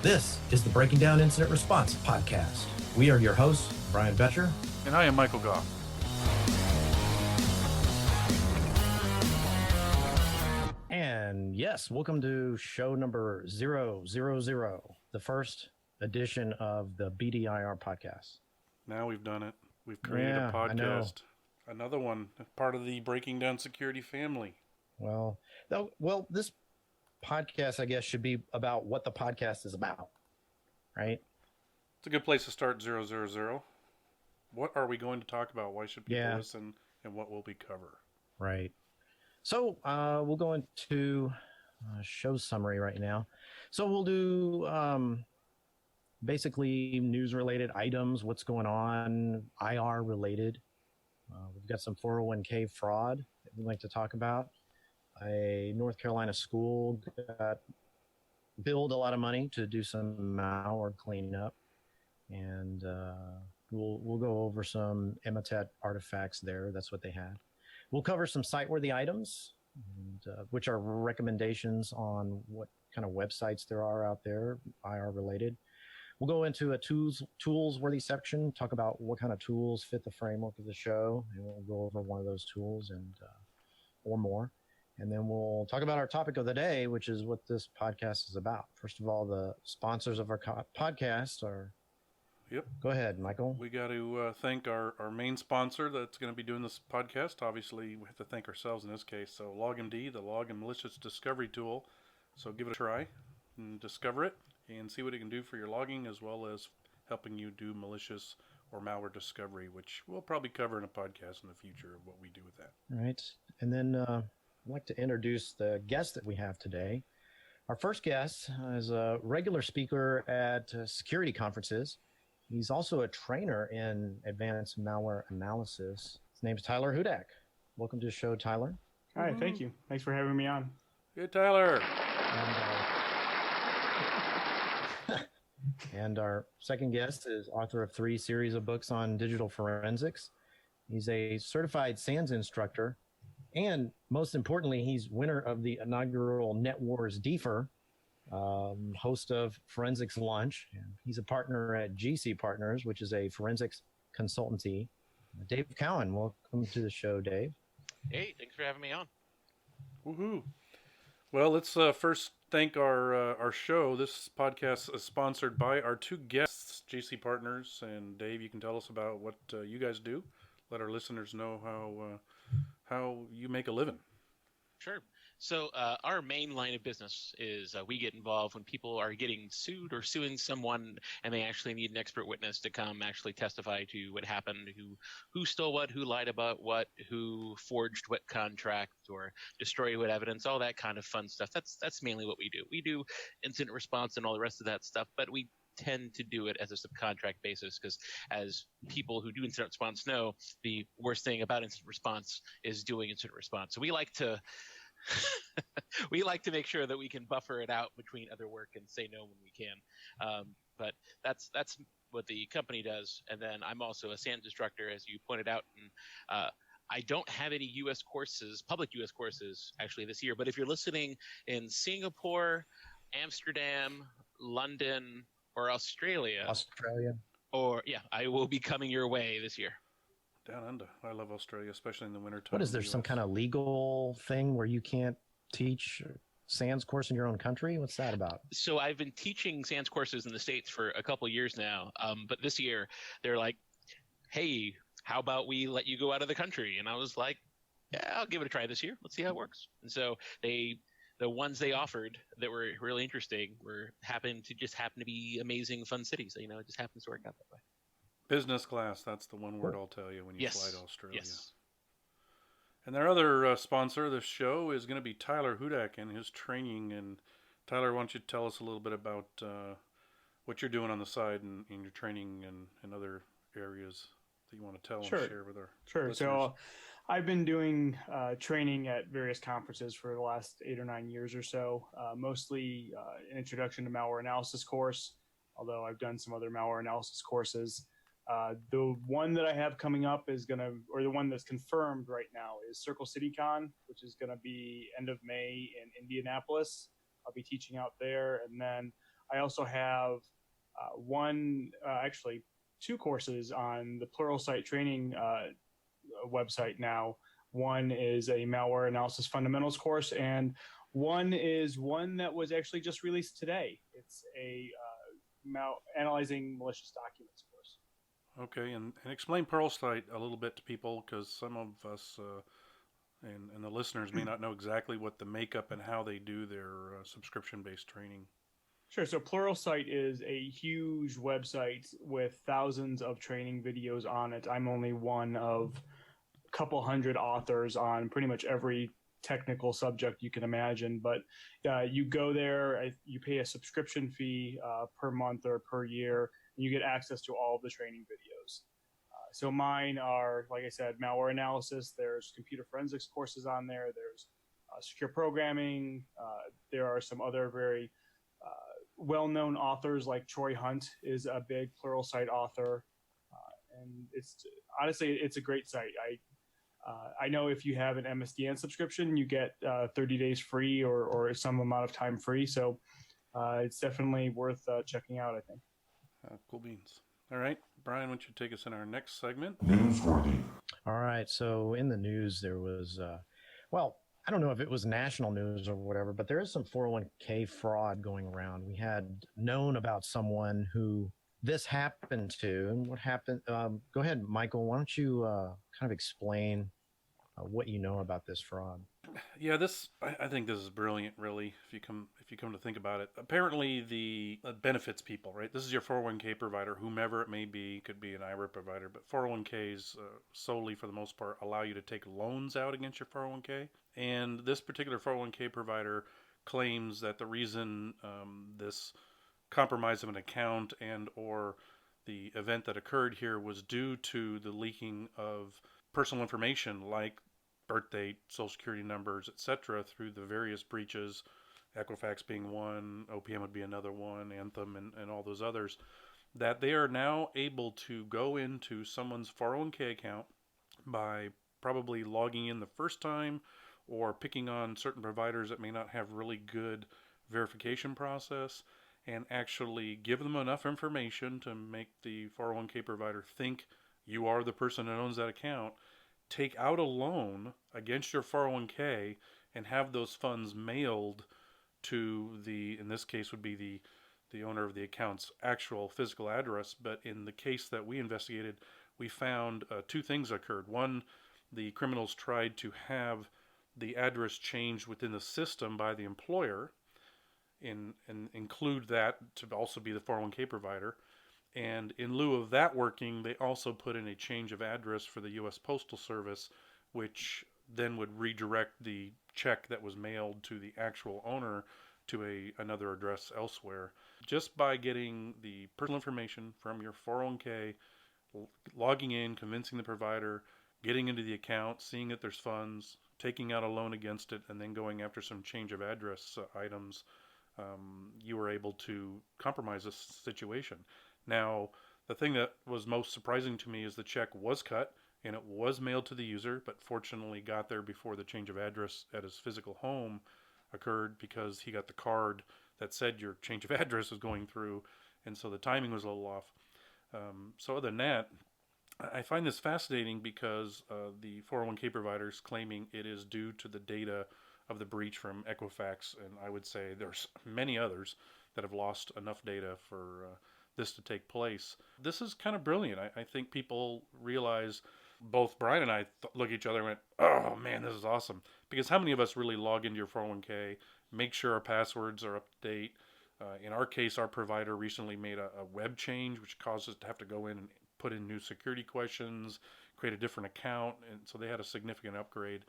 This is the Breaking Down Incident Response podcast. We are your hosts, Brian Betcher. And I am Michael Goff. And yes, welcome to show number 000, the first edition of the BDIR podcast. Now we've done it. We've created a podcast. Another one, part of the Breaking Down Security family. Well, this podcast, I guess, should be about what the podcast is about, right? It's a good place to start, 000. What are we going to talk about? Why should people listen? And what will we cover? Right. So we'll go into show summary right now. So we'll do basically news-related items, what's going on, IR-related. We've got some 401k fraud that we'd like to talk about. A North Carolina school got billed a lot of money to do some malware cleanup, and we'll go over some Emotet artifacts there. That's what they had. We'll cover some site-worthy items, which are recommendations on what kind of websites there are out there, IR-related. We'll go into a tools-worthy section, talk about what kind of tools fit the framework of the show, and we'll go over one of those tools and or more. And then we'll talk about our topic of the day, which is what this podcast is about. First of all, the sponsors of our podcast are... Yep. Go ahead, Michael. We got to thank our main sponsor that's going to be doing this podcast. Obviously, we have to thank ourselves in this case. So LogMD, the log and malicious discovery tool. So give it a try and discover it and see what it can do for your logging, as well as helping you do malicious or malware discovery, which we'll probably cover in a podcast in the future of what we do with that. All right. And then I'd like to introduce the guest that we have today. Our first guest is a regular speaker at security conferences. He's also a trainer in advanced malware analysis. His name's Tyler Hudak. Welcome to the show, Tyler. Hi, thank you. Thanks for having me on. Good, Tyler. And our second guest is author of 3 series of books on digital forensics. He's a certified SANS instructor. And most importantly, he's winner of the inaugural NetWars DFIR, host of Forensics Lunch. And he's a partner at GC Partners, which is a forensics consultancy. Dave Cowan, welcome to the show, Dave. Hey, thanks for having me on. Woohoo. Well, let's first thank our show. This podcast is sponsored by our 2 guests, GC Partners. And Dave, you can tell us about what you guys do. Let our listeners know how you make a living. Sure. So our main line of business is we get involved when people are getting sued or suing someone, and they actually need an expert witness to come actually testify to what happened, who stole what, who lied about what, who forged what contract or destroyed what evidence, all that kind of fun stuff. That's mainly what we do. We do incident response and all the rest of that stuff, but we tend to do it as a subcontract basis because, as people who do incident response know, the worst thing about incident response is doing incident response. So we like to make sure that we can buffer it out between other work and say no when we can. But that's what the company does. And then I'm also a SANS instructor, as you pointed out. And I don't have any U.S. courses, public U.S. courses, actually this year. But if you're listening in Singapore, Amsterdam, London, or Australia, I will be coming your way this year. Down under. I love Australia, especially in the wintertime. What is there, some kind of legal thing where you can't teach SANS course in your own country? What's that about? So I've been teaching SANS courses in the States for a couple of years now. But this year they're like, hey, how about we let you go out of the country? And I was like, yeah, I'll give it a try this year. Let's see how it works. And so the ones they offered that were really interesting happened to be amazing, fun cities. You know, it just happens to work out that way. Business class, that's the one word I'll tell you when you fly to Australia. Yes. And their other sponsor of this show is going to be Tyler Hudak and his training. And Tyler, why don't you tell us a little bit about what you're doing on the side in your training and other areas that you want to tell and share with our listeners. So I've been doing training at various conferences for the last 8 or 9 years or so, mostly an introduction to malware analysis course, although I've done some other malware analysis courses. The one that I have coming up is the one that's confirmed right now is Circle CityCon, which is going to be end of May in Indianapolis. I'll be teaching out there. And then I also have actually two courses on the Pluralsight training website now. One is a malware analysis fundamentals course, and one is one that was actually just released today. It's a analyzing malicious documents course. Okay, and explain Pluralsight a little bit to people, because some of us and the listeners may not know exactly what the makeup and how they do their subscription-based training. Sure. So Pluralsight is a huge website with thousands of training videos on it. I'm only one of a couple hundred authors on pretty much every technical subject you can imagine. But you go there, you pay a subscription fee per month or per year, and you get access to all of the training videos. So mine are, like I said, malware analysis. There's computer forensics courses on there. There's secure programming. There are some other very well-known authors, like Troy Hunt is a big Pluralsight author, and it's a great site. I know if you have an MSDN subscription, you get 30 days free or some amount of time free. So it's definitely worth checking out, I think. Cool beans. All right, Brian, why don't you take us in our next segment? Newsworthy. All right. So in the news, there was, I don't know if it was national news or whatever, but there is some 401k fraud going around. We had known about someone who this happened to, and what happened. Go ahead, Michael. Why don't you kind of explain what you know about this fraud? Yeah, I think this is brilliant, really. If you come to think about it, apparently the benefits people, right? This is your 401k provider, whomever it may be, could be an IRA provider, but 401ks solely, for the most part, allow you to take loans out against your 401k. And this particular 401k provider claims that the reason this compromise of an account and or the event that occurred here was due to the leaking of personal information like birth date, social security numbers, etc., through the various breaches, Equifax being one, OPM would be another one, Anthem, and all those others, that they are now able to go into someone's 401k account by probably logging in the first time or picking on certain providers that may not have really good verification process and actually give them enough information to make the 401k provider think you are the person that owns that account, take out a loan against your 401k and have those funds mailed to in this case would be the owner of the account's actual physical address. But in the case that we investigated, we found two things occurred. One, the criminals tried to have the address changed within the system by the employer and include that to also be the 401k provider. And in lieu of that working, they also put in a change of address for the U.S. Postal Service, which then would redirect the check that was mailed to the actual owner to another address elsewhere. Just by getting the personal information from your 401k, logging in, convincing the provider, getting into the account, seeing that there's funds, taking out a loan against it, and then going after some change of address items, you were able to compromise this situation. Now, the thing that was most surprising to me is the check was cut and it was mailed to the user, but fortunately got there before the change of address at his physical home occurred, because he got the card that said your change of address was going through, and so the timing was a little off. So other than that, I find this fascinating because the 401k providers claiming it is due to the data of the breach from Equifax, and I would say there's many others that have lost enough data for this to take place. This is kind of brilliant. I think people realize, both Brian and I look at each other and went, oh man, this is awesome. Because how many of us really log into your 401k, make sure our passwords are up to date? In our case, our provider recently made a web change, which caused us to have to go in and put in new security questions, create a different account, and so they had a significant upgrade.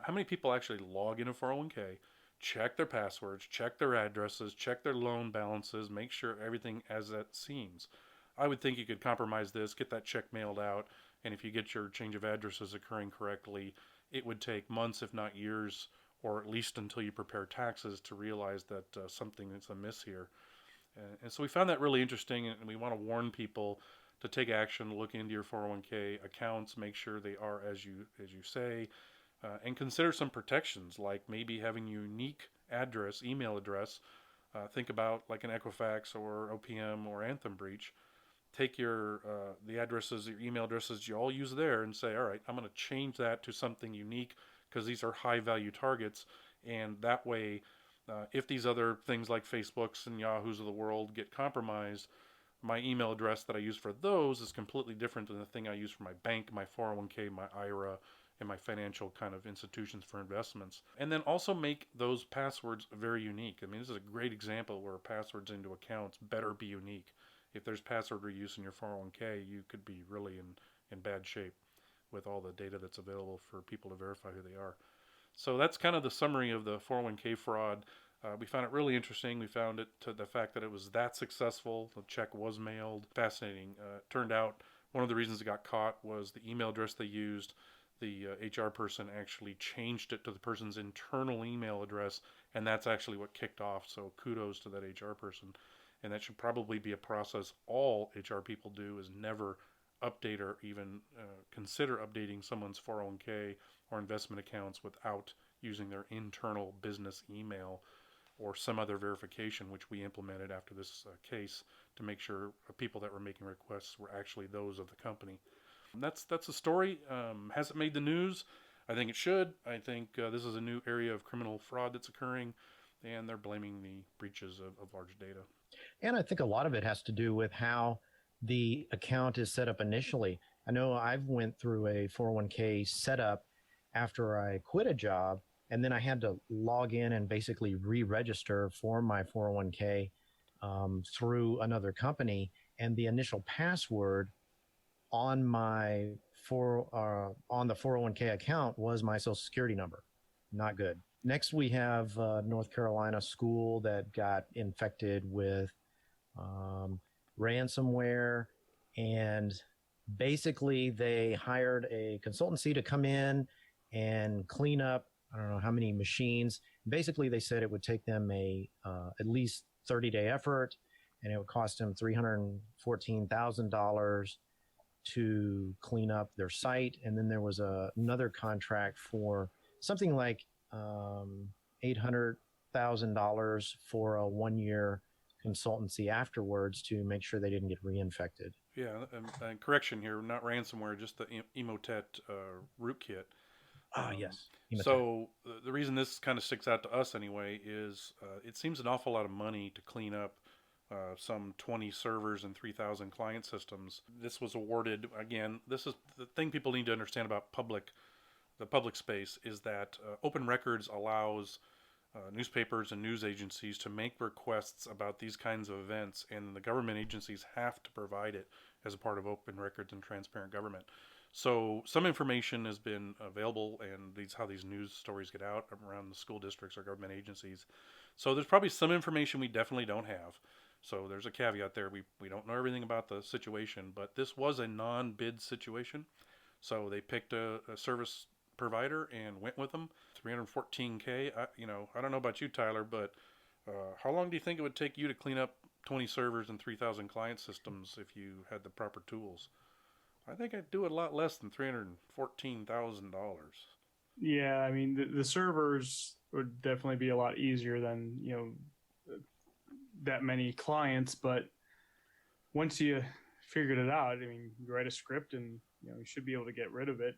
How many people actually log into 401k, check their passwords, check their addresses, check their loan balances, make sure everything as that seems? I would think you could compromise this, get that check mailed out, and if you get your change of addresses occurring correctly, it would take months, if not years, or at least until you prepare taxes to realize that something is amiss here. And so we found that really interesting, and we want to warn people to take action, look into your 401k accounts, make sure they are as you say, and consider some protections, like maybe having a unique address, email address, Think about like an Equifax or OPM or Anthem breach. Take your the addresses, your email addresses you all use there, and say, all right, I'm going to change that to something unique because these are high value targets, and that way, if these other things like Facebooks and Yahoos of the world get compromised, my email address that I use for those is completely different than the thing I use for my bank, my 401k, my IRA, and my financial kind of institutions for investments. And then also make those passwords very unique. I mean, this is a great example where passwords into accounts better be unique. If there's password reuse in your 401k, you could be really in bad shape with all the data that's available for people to verify who they are. So that's kind of the summary of the 401k fraud. We found it really interesting. We found it to the fact that it was that successful. The check was mailed. Fascinating. Turned out one of the reasons it got caught was the email address they used. The HR person actually changed it to the person's internal email address, and that's actually what kicked off. So kudos to that HR person. And that should probably be a process all HR people do, is never update or even consider updating someone's 401k or investment accounts without using their internal business email or some other verification, which we implemented after this case to make sure people that were making requests were actually those of the company. That's the story. Has it made the news? I think it should. I think this is a new area of criminal fraud that's occurring, and they're blaming the breaches of large data. And I think a lot of it has to do with how the account is set up initially. I know I've went through a 401k setup after I quit a job, and then I had to log in and basically re-register for my 401k through another company. And the initial password on my on the 401k account was my social security number. Not good. Next, we have North Carolina school that got infected with ransomware, and basically they hired a consultancy to come in and clean up, I don't know how many machines. Basically, they said it would take them at least 30-day effort, and it would cost them $314,000 to clean up their site. And then there was another contract for something like $800,000 for a 1-year consultancy afterwards to make sure they didn't get reinfected. Yeah, and correction here, not ransomware, just the Emotet rootkit. Yes. So the reason this kind of sticks out to us anyway is it seems an awful lot of money to clean up some 20 servers and 3,000 client systems. This was awarded, again, this is the thing people need to understand about the public space is that open records allows newspapers and news agencies to make requests about these kinds of events, and the government agencies have to provide it as a part of open records and transparent government. So some information has been available, and how these news stories get out around the school districts or government agencies. So there's probably some information we definitely don't have. So there's a caveat there. We don't know everything about the situation, but this was a non-bid situation. So they picked a service provider and went with them. $314K. I don't know about you, Tyler, but how long do you think it would take you to clean up 20 servers and 3,000 client systems if you had the proper tools? I think I'd do it a lot less than $314,000. Yeah, I mean the servers would definitely be a lot easier than that many clients, but once you figured it out, I mean, you write a script and you should be able to get rid of it.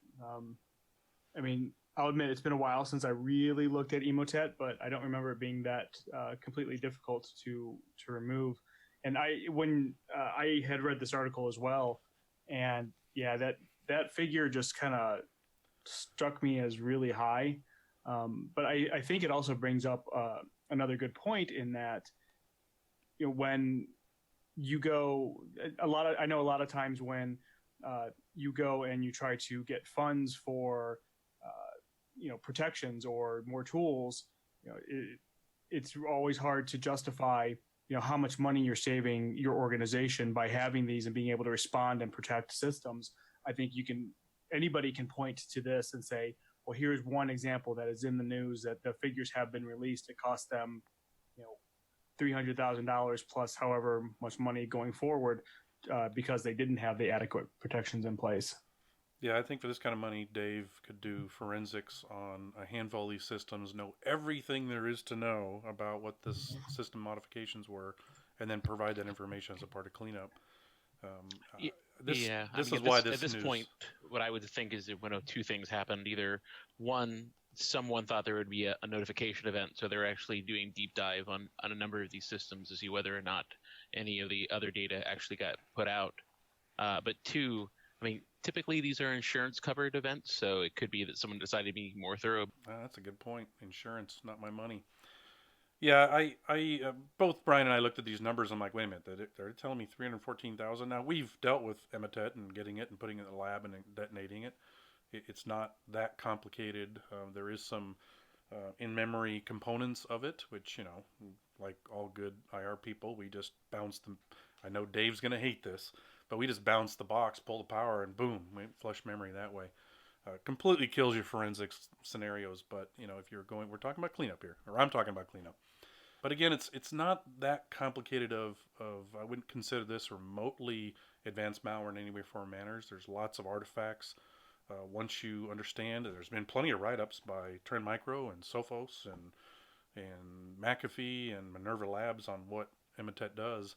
I mean, I'll admit it's been a while since I really looked at Emotet, but I don't remember it being that completely difficult to remove. And when I had read this article as well, and yeah, that figure just kind of struck me as really high. But I think it also brings up another good point in that when you go I know a lot of times when you go and you try to get funds for protections or more tools, it's always hard to justify how much money you're saving your organization by having these and being able to respond and protect systems. I think anybody can point to this and say, well, here's one example that is in the news that the figures have been released. It cost them $300,000 plus however much money going forward because they didn't have the adequate protections in place. Yeah, I think for this kind of money, Dave could do forensics on a handful of these systems, know everything there is to know about what this system modifications were, and then provide that information as a part of cleanup. Um, uh, Y- this Yeah, I this mean, is why at this this news. point, what I would think is that one of two things happened. Either one, someone thought there would be a notification event, so they're actually doing deep dive on a number of these systems to see whether or not any of the other data actually got put out. But two, I mean, typically these are insurance covered events, so it could be that someone decided to be more thorough. That's a good point. Insurance, not my money. Yeah, both Brian and I looked at these numbers. I'm like, wait a minute, they're telling me 314,000. Now we've dealt with Emotet and getting it and putting it in the lab and detonating it. It's not that complicated. There is some in-memory components of it, which, like all good IR people, we just bounce them. I know Dave's going to hate this, but we just bounce the box, pull the power, and boom, we flush memory that way. Completely kills your forensics scenarios, but if we're talking about cleanup here, or I'm talking about cleanup. But again, it's not that complicated. I wouldn't consider this remotely advanced malware in any way, form, or manners. There's lots of artifacts. Once you understand, there's been plenty of write-ups by Trend Micro and Sophos and McAfee and Minerva Labs on what Emotet does,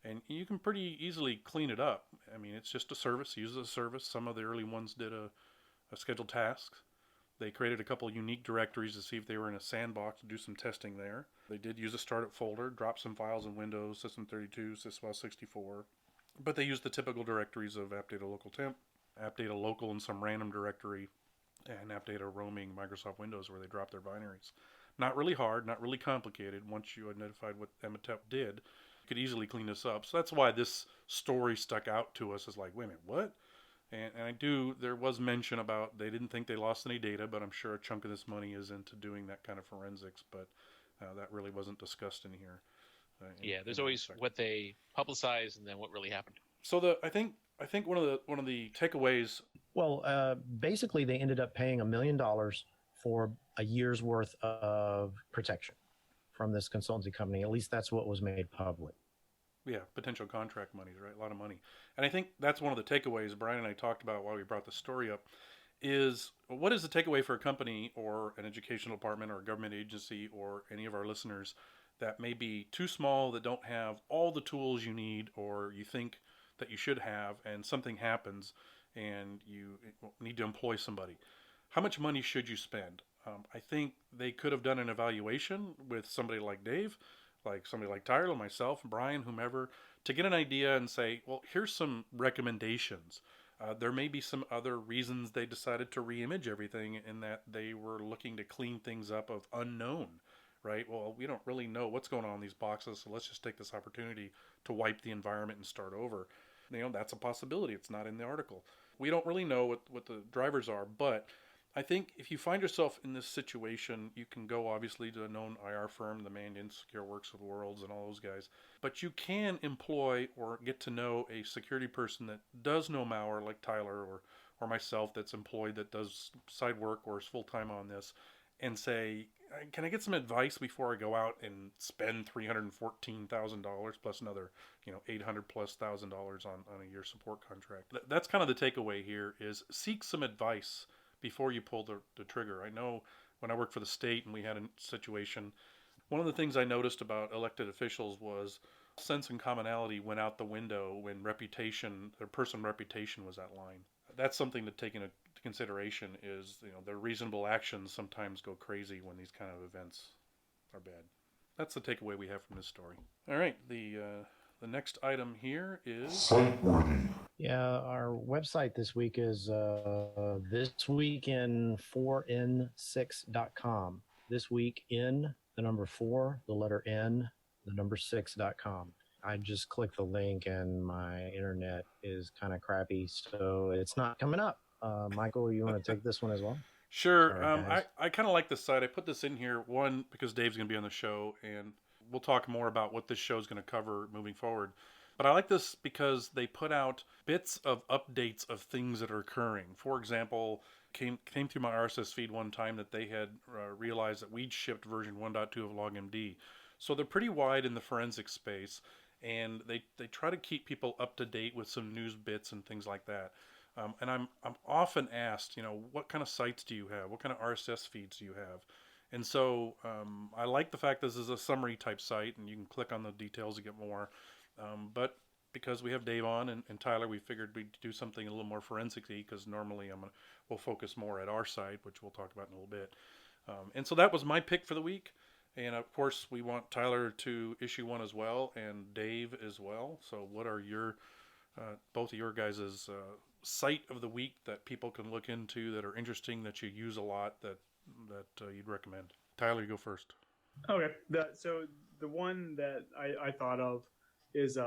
and you can pretty easily clean it up. I mean, it's just a service. Uses a service. Some of the early ones did a scheduled task. They created a couple of unique directories to see if they were in a sandbox to do some testing there. They did use a startup folder, drop some files in Windows, System32, Sysfile64, but they used the typical directories of appdata local temp, appdata local in some random directory, and appdata roaming Microsoft Windows where they drop their binaries. Not really hard, not really complicated. Once you identified what Emotet did, you could easily clean this up. So that's why this story stuck out to us as like, wait a minute, what? And there was mention about they didn't think they lost any data, but I'm sure a chunk of this money is into doing that kind of forensics, but that really wasn't discussed in here. Yeah, there's always what they publicize and then what really happened. So I think one of the takeaways. Well, basically, they ended up paying $1 million for a year's worth of protection from this consultancy company. At least that's what was made public. Yeah, potential contract monies, right? A lot of money. And I think that's one of the takeaways Brian and I talked about while we brought the story up is what is the takeaway for a company or an educational department or a government agency or any of our listeners that may be too small, that don't have all the tools you need or you think that you should have, and something happens and you need to employ somebody. How much money should you spend? I think they could have done an evaluation with somebody like Dave, like somebody like Tyler, myself, Brian, whomever, to get an idea and say, well, here's some recommendations. There may be some other reasons they decided to reimage everything in that they were looking to clean things up of unknown, right? Well, we don't really know what's going on in these boxes, so let's just take this opportunity to wipe the environment and start over. That's a possibility. It's not in the article. We don't really know what the drivers are, but I think if you find yourself in this situation, you can go obviously to a known IR firm, the Man Insecure Works of the Worlds and all those guys, but you can employ or get to know a security person that does know malware, like Tyler or myself, that's employed, that does side work or is full time on this, and say, can I get some advice before I go out and spend $314,000 plus another, $800,000+ on a year support contract? That's kind of the takeaway here: is seek some advice before you pull the trigger. I know when I worked for the state and we had a situation, one of the things I noticed about elected officials was sense and commonality went out the window when their personal reputation was at line. That's something to take into consideration. Is their reasonable actions sometimes go crazy when these kind of events are bad. That's the takeaway we have from this story. All right, the next item here is Yeah, our website this week is thisweekin4n6.com. This week in the number 4, the letter N, the number 6.com. I just clicked the link and my internet is kind of crappy, so it's not coming up. Michael, you want to take this one as well? Sure. Sorry, I kind of like this site. I put this in here, one, because Dave's going to be on the show, and we'll talk more about what this show is going to cover moving forward. But I like this because they put out bits of updates of things that are occurring. For example, came through my RSS feed one time that they had realized that we'd shipped version 1.2 of LogMD. So they're pretty wide in the forensic space, and they try to keep people up to date with some news bits and things like that. And I'm often asked, what kind of sites do you have? What kind of RSS feeds do you have? And so I like the fact this is a summary type site, and you can click on the details to get more. But because we have Dave on and Tyler, we figured we'd do something a little more forensic-y, because normally we'll focus more at our site, which we'll talk about in a little bit. And so that was my pick for the week. And of course, we want Tyler to issue one as well, and Dave as well. So what are your both of your guys' site of the week that people can look into that are interesting, that you use a lot, that you'd recommend? Tyler, you go first. Okay. So the one that I thought of is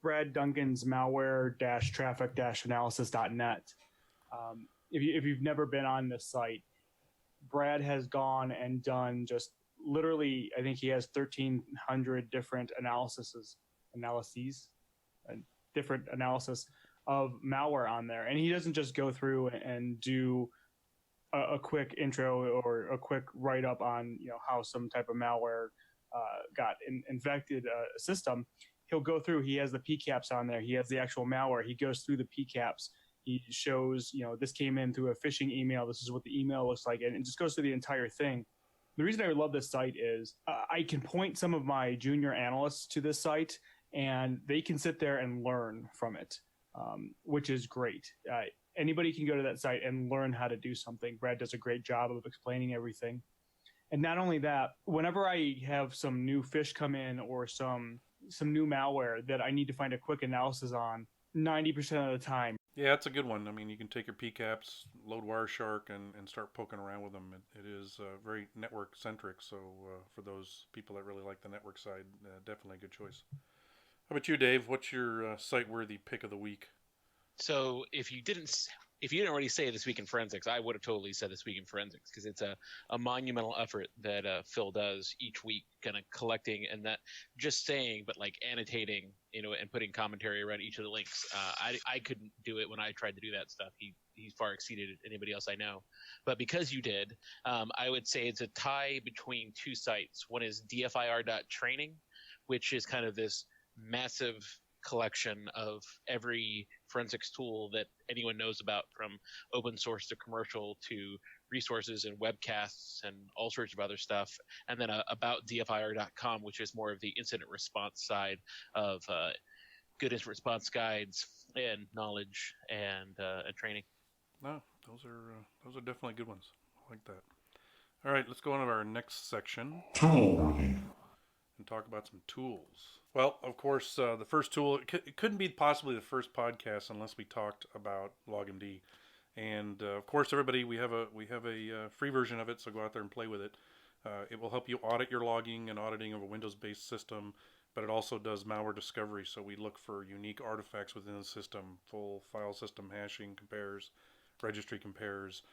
Brad Duncan's malware-traffic-analysis.net. If you've never been on this site, Brad has gone and done just literally, I think he has 1,300 different analyses, different analysis of malware on there. And he doesn't just go through and do a quick intro or a quick write-up on how some type of malware got infected a system. He'll go through, he has the PCAPs on there, he has the actual malware, he goes through the PCAPs, he shows, this came in through a phishing email, this is what the email looks like, and it just goes through the entire thing. The reason I love this site is I can point some of my junior analysts to this site, and they can sit there and learn from it, which is great. Anybody can go to that site and learn how to do something. Brad does a great job of explaining everything. And not only that, whenever I have some new fish come in or some new malware that I need to find a quick analysis on, 90% of the time. Yeah, that's a good one. I mean, you can take your PCAPs, load Wireshark, and start poking around with them. It is very network-centric, so for those people that really like the network side, definitely a good choice. How about you, Dave? What's your site-worthy pick of the week? So if you didn't already say This Week in Forensics, I would have totally said This Week in Forensics, because it's a monumental effort that Phil does each week, kind of collecting and not just saying, but like annotating, and putting commentary around each of the links. I couldn't do it when I tried to do that stuff. He far exceeded anybody else I know. But because you did, I would say it's a tie between two sites. One is DFIR.training, which is kind of this massive collection of every forensics tool that anyone knows about, from open source to commercial to resources and webcasts and all sorts of other stuff. And then about DFIR.com, which is more of the incident response side of good incident response guides and knowledge and training. No, those are definitely good ones. I like that. All right, let's go on to our next section and talk about some tools. Well, of course, the first tool, it couldn't be possibly the first podcast unless we talked about LogMD. And of course, everybody, we have a free version of it, so go out there and play with it. It will help you audit your logging and auditing of a Windows-based system, but it also does malware discovery. So we look for unique artifacts within the system, full file system hashing compares, registry compares.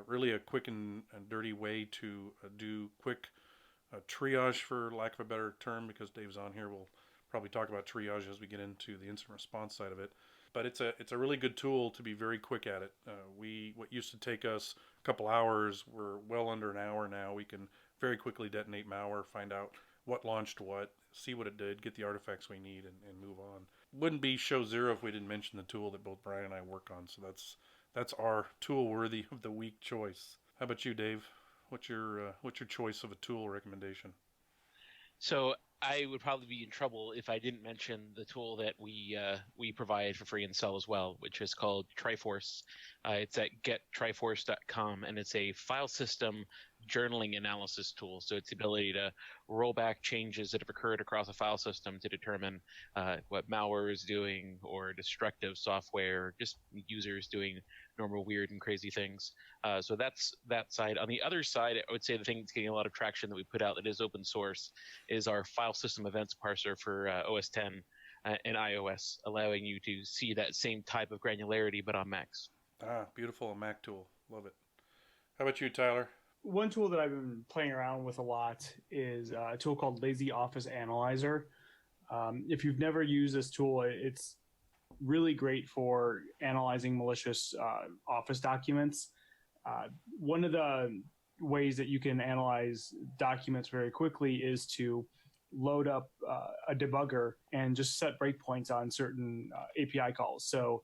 Really a quick and dirty way to do quick triage, for lack of a better term, because Dave's on here. We'll probably talk about triage as we get into the incident response side of it. But it's a really good tool to be very quick at it. What used to take us a couple hours, we're well under an hour now. We can very quickly detonate malware, find out what launched what, see what it did, get the artifacts we need, and move on. Wouldn't be show zero if we didn't mention the tool that both Brian and I work on. So that's our tool worthy of the week choice. How about you, Dave? What's your choice of a tool recommendation? So I would probably be in trouble if I didn't mention the tool that we provide for free and sell as well, which is called Triforce. It's at gettriforce.com, and it's a file system journaling analysis tool. So it's the ability to roll back changes that have occurred across a file system to determine what malware is doing, or destructive software, just users doing normal weird and crazy things. So that's that side. On the other side, I would say the thing that's getting a lot of traction that we put out that is open source is our file system events parser for OS 10 and iOS, allowing you to see that same type of granularity but on Macs. Beautiful, a Mac tool. Love it. How about you, Tyler? One tool that I've been playing around with a lot is a tool called Lazy Office Analyzer. If you've never used this tool, it's really great for analyzing malicious Office documents. One of the ways that you can analyze documents very quickly is to load up a debugger and just set breakpoints on certain API calls. So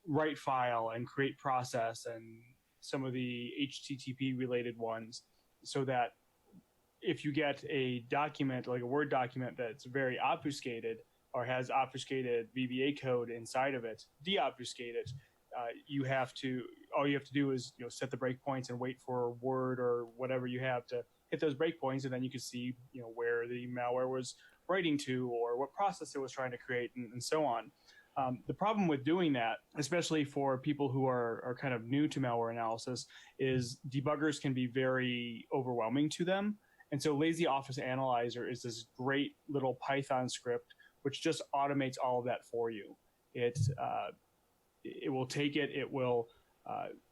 write file and create process and some of the HTTP related ones, so that if you get a document, like a Word document that's very obfuscated or has obfuscated VBA code inside of it, deobfuscate it. All you have to do is set the breakpoints and wait for Word or whatever you have to hit those breakpoints, and then you can see where the malware was writing to or what process it was trying to create, and so on. The problem with doing that, especially for people who are kind of new to malware analysis, is debuggers can be very overwhelming to them. And so Lazy Office Analyzer is this great little Python script which just automates all of that for you. It will take it. It will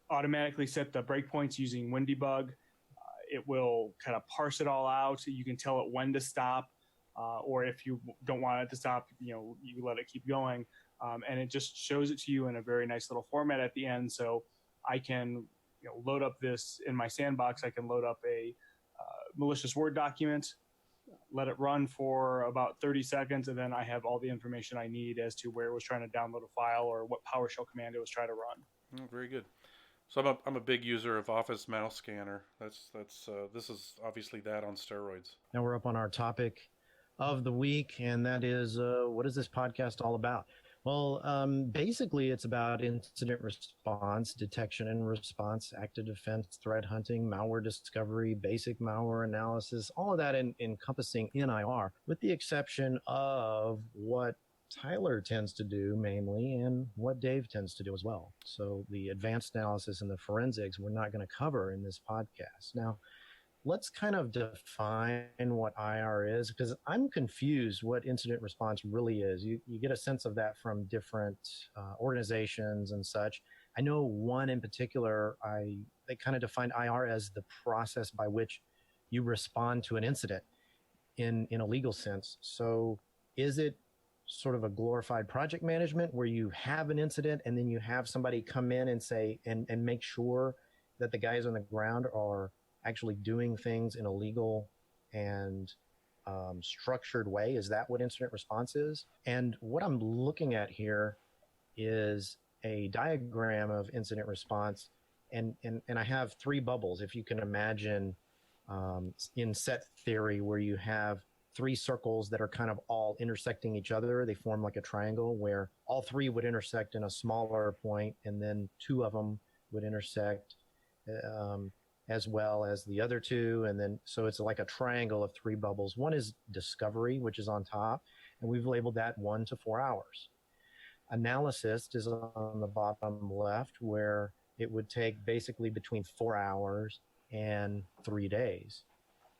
automatically set the breakpoints using WinDebug. It will kind of parse it all out. You can tell it when to stop, or if you don't want it to stop, you let it keep going. And it just shows it to you in a very nice little format at the end. So I can load up this in my sandbox. I can load up a malicious Word document, let it run for about 30 seconds, and then I have all the information I need as to where it was trying to download a file or what PowerShell command it was trying to run. Very good. So I'm a big user of Office Mouse Scanner. This is obviously that on steroids. Now we're up on our topic of the week, and that is what is this podcast all about? Well, basically, it's about incident response, detection and response, active defense, threat hunting, malware discovery, basic malware analysis, all of that encompassing NIR, with the exception of what Tyler tends to do mainly and what Dave tends to do as well. So the advanced analysis and the forensics we're not going to cover in this podcast. Now, let's kind of define what IR is, because I'm confused what incident response really is. You get a sense of that from different organizations and such. I know one in particular, they kind of defined IR as the process by which you respond to an incident in a legal sense. So is it sort of a glorified project management where you have an incident and then you have somebody come in and say, and make sure that the guys on the ground are actually doing things in a legal and structured way? Is that what incident response is? And what I'm looking at here is a diagram of incident response, and I have three bubbles. If you can imagine in set theory, where you have three circles that are kind of all intersecting each other, they form like a triangle where all three would intersect in a smaller point, and then two of them would intersect as well as the other two. And then, so it's like a triangle of three bubbles. One is discovery, which is on top, and we've labeled that 1 to 4 hours. Analysis is on the bottom left, where it would take basically between 4 hours and 3 days.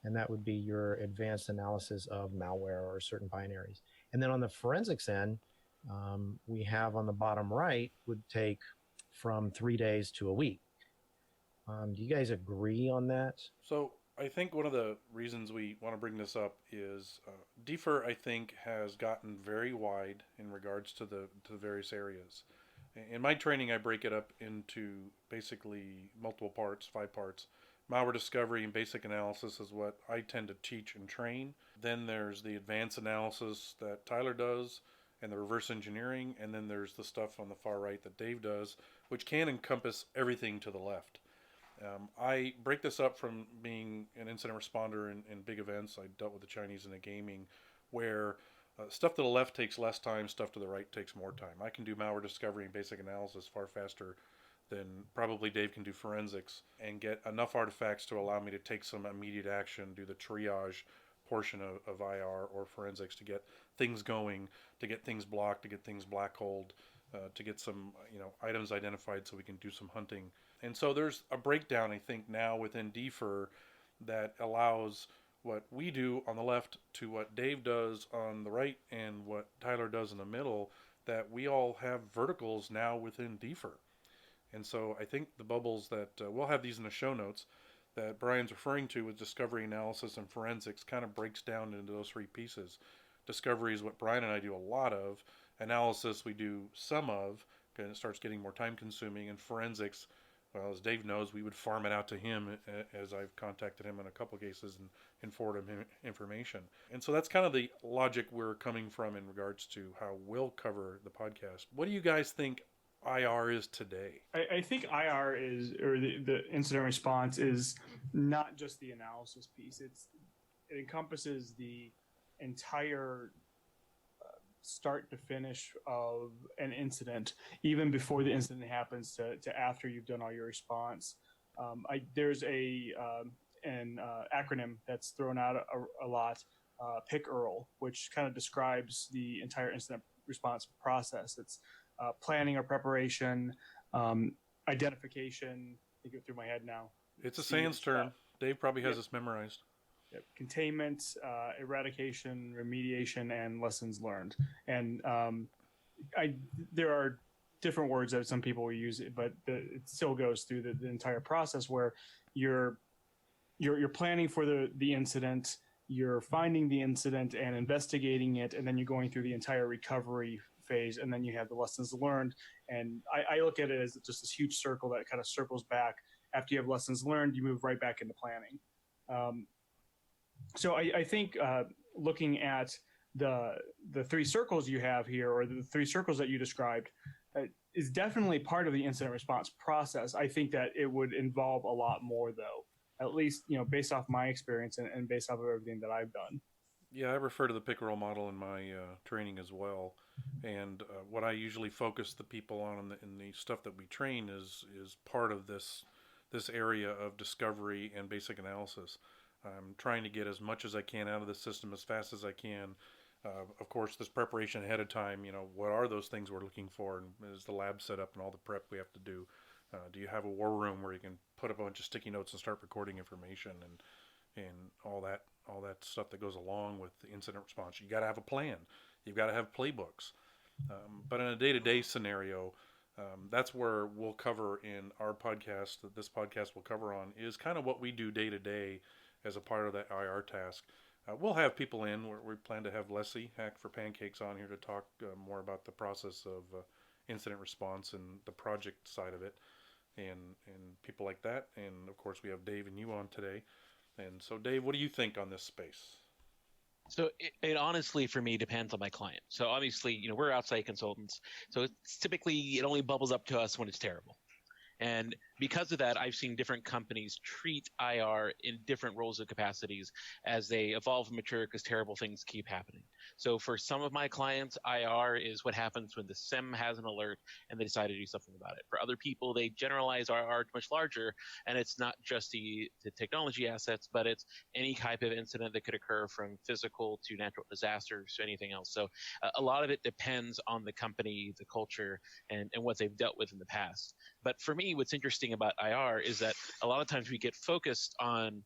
And that would be your advanced analysis of malware or certain binaries. And then on the forensics end, we have on the bottom right would take from 3 days to a week. Do you guys agree on that? So I think one of the reasons we want to bring this up is DFIR, I think, has gotten very wide in regards to the various areas. In my training, I break it up into basically multiple parts, 5 parts. Malware discovery and basic analysis is what I tend to teach and train. Then there's the advanced analysis that Tyler does and the reverse engineering. And then there's the stuff on the far right that Dave does, which can encompass everything to the left. I break this up from being an incident responder in big events. I dealt with the Chinese in the gaming, where stuff to the left takes less time, stuff to the right takes more time. I can do malware discovery and basic analysis far faster than probably Dave can do forensics, and get enough artifacts to allow me to take some immediate action, do the triage portion of IR or forensics to get things going, to get things blocked, to get things black holed, to get some items identified so we can do some hunting. And so there's a breakdown, I think, now within DFIR that allows what we do on the left to what Dave does on the right and what Tyler does in the middle, that we all have verticals now within DFIR. And so I think the bubbles that we'll have these in the show notes that Brian's referring to with discovery, analysis, and forensics kind of breaks down into those 3 pieces. Discovery is what Brian and I do a lot of. Analysis we do some of, and it starts getting more time consuming. And forensics, well, as Dave knows, we would farm it out to him, as I've contacted him in a couple of cases and forwarded him information. And so that's kind of the logic we're coming from in regards to how we'll cover the podcast. What do you guys think IR is today? I think IR is, or the incident response is not just the analysis piece. It encompasses the entire start to finish of an incident, even before the incident happens to after you've done all your response. There's an acronym that's thrown out a lot, PIC-URL, which kind of describes the entire incident response process. It's planning or preparation, identification. I think it through my head now. It's a sans term. Dave probably has this memorized. Yep. Containment, eradication, remediation, and lessons learned. And there are different words that some people will use, but it still goes through the entire process where you're planning for the incident, you're finding the incident and investigating it, and then you're going through the entire recovery phase, and then you have the lessons learned. And I look at it as just this huge circle that kind of circles back. After you have lessons learned, you move right back into planning. So I think looking at the three circles you have here, or the three circles that you described, is definitely part of the incident response process. I think that it would involve a lot more, though, at least based off my experience and based off of everything that I've done. Yeah, I refer to the pick-roll model in my training as well, and what I usually focus the people on in the stuff that we train is part of this area of discovery and basic analysis. I'm trying to get as much as I can out of the system as fast as I can. Of course, this preparation ahead of time, what are those things we're looking for, and is the lab set up and all the prep we have to do? Do you have a war room where you can put a bunch of sticky notes and start recording information and all that stuff that goes along with the incident response? You got to have a plan. You've got to have playbooks. But in a day-to-day scenario, that's where we'll cover in our podcast, that this podcast will cover on, is kind of what we do day to day as a part of that IR task. We'll have people in. We plan to have Leslie Hack for Pancakes on here to talk more about the process of incident response and the project side of it, and people like that. And of course, we have Dave and you on today. And so, Dave, what do you think on this space? So it honestly, for me, depends on my client. So obviously, we're outside consultants. So it's typically, it only bubbles up to us when it's terrible. And because of that, I've seen different companies treat IR in different roles of capacities as they evolve and mature because terrible things keep happening. So for some of my clients, IR is what happens when the SIM has an alert and they decide to do something about it. For other people, they generalize IR much larger, and it's not just the technology assets, but it's any type of incident that could occur, from physical to natural disasters to anything else. So a lot of it depends on the company, the culture, and what they've dealt with in the past. But for me, what's interesting about IR is that a lot of times we get focused on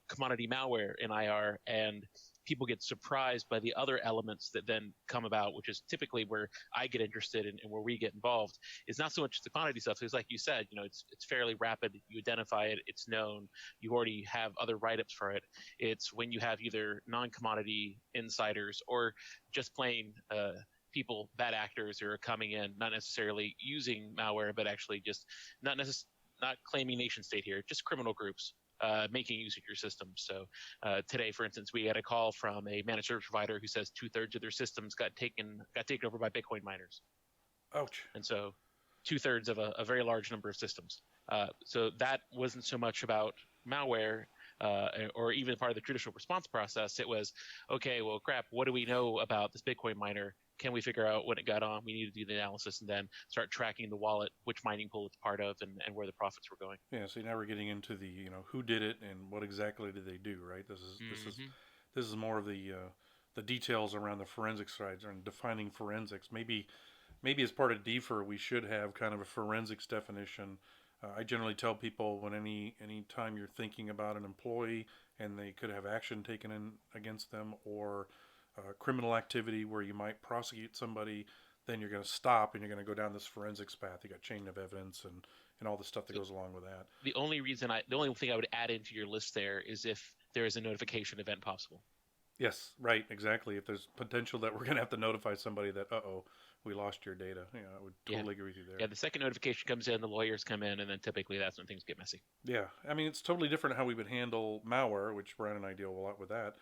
commodity malware in IR, and people get surprised by the other elements that then come about, which is typically where I get interested in and where we get involved. Is not so much the commodity stuff, because like you said, it's fairly rapid. You identify it, it's known, you already have other write-ups for it. It's when you have either non-commodity insiders or just plain people, bad actors, who are coming in, not necessarily using malware, but actually just not claiming nation state here, just criminal groups making use of your system. So today, for instance, we had a call from a managed service provider who says 2/3 of their systems got taken over by Bitcoin miners. Ouch. And so 2/3 of a very large number of systems. So that wasn't so much about malware or even part of the traditional response process. It was, okay, well, crap, what do we know about this Bitcoin miner? Can we figure out when it got on? We need to do the analysis and then start tracking the wallet, which mining pool it's part of, and where the profits were going. Yeah, so now we're getting into the who did it and what exactly did they do, right? This is more of the details around the forensic side and defining forensics. Maybe as part of DFIR we should have kind of a forensics definition. I generally tell people, when any time you're thinking about an employee and they could have action taken in against them, or criminal activity where you might prosecute somebody, then you're going to stop and you're going to go down this forensics path. You got chain of evidence and all the stuff that goes along with that. The only thing I would add into your list there is if there is a notification event possible. Yes, right, exactly. If there's potential that we're going to have to notify somebody that, we lost your data. I would totally agree with you there. Yeah, the second notification comes in, the lawyers come in, and then typically that's when things get messy. Yeah, I mean, it's totally different how we would handle malware, which Brandon and I deal a lot with that.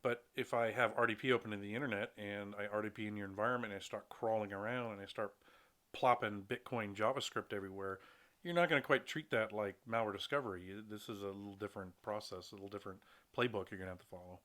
But if I have RDP open in the internet and I RDP in your environment and I start crawling around and I start plopping Bitcoin JavaScript everywhere, you're not going to quite treat that like malware discovery. This is a little different process, a little different playbook you're going to have to follow.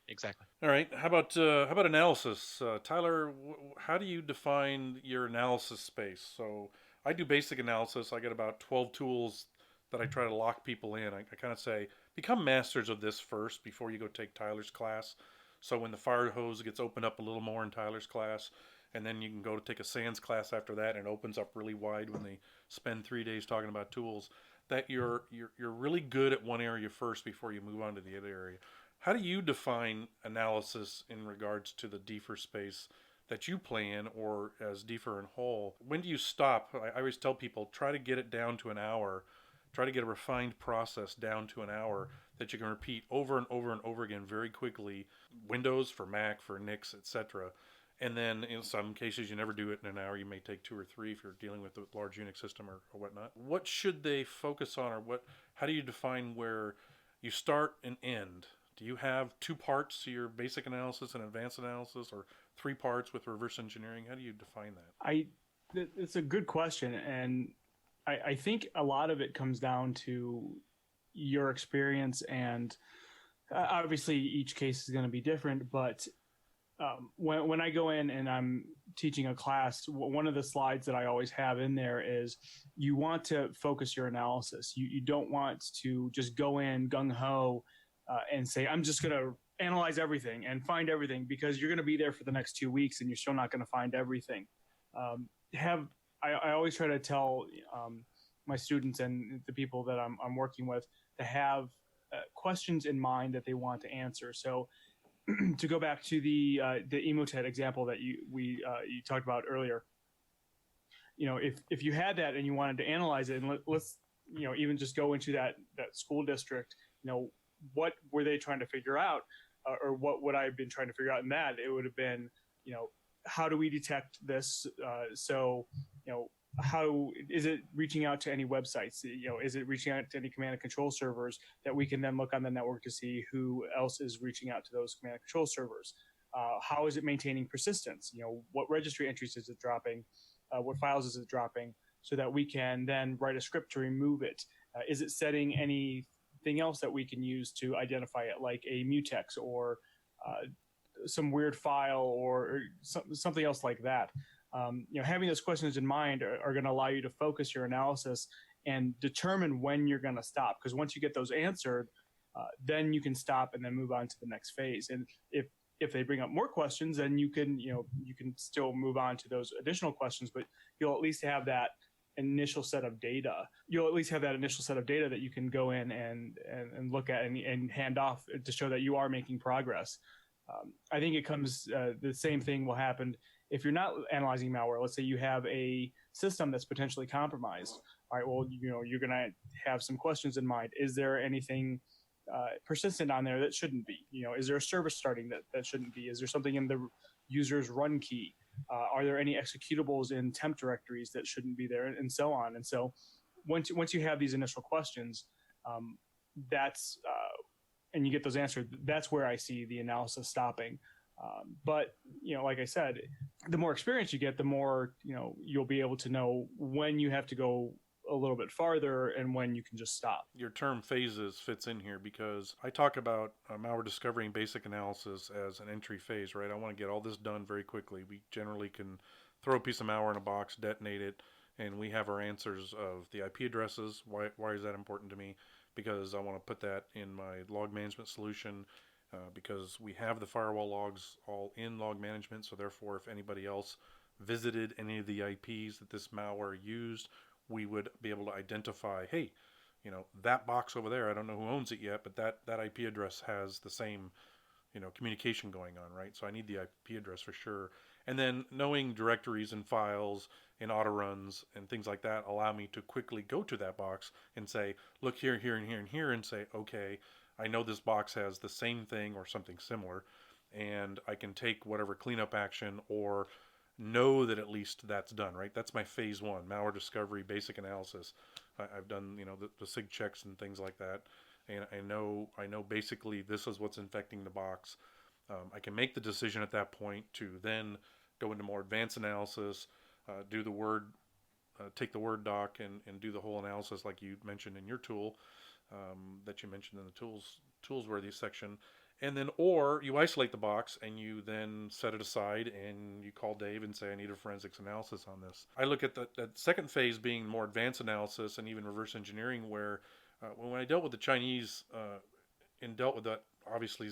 Exactly. All right. How about analysis, Tyler? How do you define your analysis space? So I do basic analysis. I get about 12 tools that I try to lock people in. I kind of say become masters of this first before you go take Tyler's class. So when the fire hose gets opened up a little more in Tyler's class, and then you can go to take a SANS class after that, and it opens up really wide when they spend 3 days talking about tools. That you're really good at one area first before you move on to the other area. How do you define analysis in regards to the DFIR space that you play in, or as DFIR in whole? When do you stop? I always tell people, try to get it down to an hour. Try to get a refined process down to an hour that you can repeat over and over and over again very quickly. Windows, for Mac, for Nix, etc. And then in some cases, you never do it in an hour. You may take 2 or 3 if you're dealing with a large Unix system or whatnot. What should they focus on, or how do you define where you start and end? Do you have 2 parts to your basic analysis and advanced analysis, or 3 parts with reverse engineering? How do you define that? It's a good question, and I think a lot of it comes down to your experience, and obviously each case is going to be different. But when I go in and I'm teaching a class, one of the slides that I always have in there is you want to focus your analysis. You don't want to just go in gung-ho and say, I'm just going to analyze everything and find everything, because you're going to be there for the next 2 weeks and you're still not going to find everything. I always try to tell my students and the people that I'm working with to have questions in mind that they want to answer. So to go back to the Emotet example that you talked about earlier, if you had that and you wanted to analyze it, and let's even just go into that school district, what were they trying to figure out, or what would I have been trying to figure out in that? It would have been, how do we detect this? How is it reaching out to any websites? Is it reaching out to any command and control servers that we can then look on the network to see who else is reaching out to those command and control servers? How is it maintaining persistence? What registry entries is it dropping? What files is it dropping? So that we can then write a script to remove it. Is it setting anything else that we can use to identify it, like a mutex or some weird file or something else like that? Having those questions in mind are going to allow you to focus your analysis and determine when you're going to stop. Because once you get those answered, then you can stop and then move on to the next phase. And if they bring up more questions, then you can still move on to those additional questions. But you'll at least have that initial set of data. You'll at least have that initial set of data that you can go in and look at and hand off to show that you are making progress. I think it comes the same thing will happen if you're not analyzing malware. Let's say you have a system that's potentially compromised. All right, well, you're going to have some questions in mind. Is there anything persistent on there that shouldn't be? Is there a service starting that shouldn't be? Is there something in the user's run key? Are there any executables in temp directories that shouldn't be there, and so on? And so once you have these initial questions, and you get those answered, that's where I see the analysis stopping. But like I said, the more experience you get, the more you'll be able to know when you have to go a little bit farther and when you can just stop. Your term phases fits in here because I talk about malware discovery and basic analysis as an entry phase, right? I want to get all this done very quickly. We generally can throw a piece of malware in a box, detonate it, and we have our answers of the IP addresses. Why is that important to me? Because I want to put that in my log management solution. Because we have the firewall logs all in log management, so therefore if anybody else visited any of the IPs that this malware used, we would be able to identify, hey, that box over there, I don't know who owns it yet, but that IP address has the same communication going on, right? So I need the IP address for sure. And then knowing directories and files and auto runs and things like that allow me to quickly go to that box and say, look here, here, and here, and here, and say, okay, I know this box has the same thing or something similar, and I can take whatever cleanup action or know that at least that's done, right? That's my phase 1, malware discovery, basic analysis. I've done, the SIG checks and things like that, and I know basically this is what's infecting the box. I can make the decision at that point to then go into more advanced analysis, do the word, take the Word doc and do the whole analysis like you mentioned in your tool, that you mentioned in the toolsworthy section. And then, or you isolate the box and you then set it aside and you call Dave and say, I need a forensics analysis on this. I look at that second phase being more advanced analysis and even reverse engineering, where when I dealt with the Chinese and dealt with that, obviously,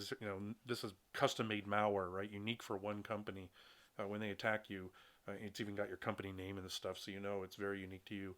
this is custom-made malware, right? Unique for one company. When they attack you, it's even got your company name and the stuff, so it's very unique to you.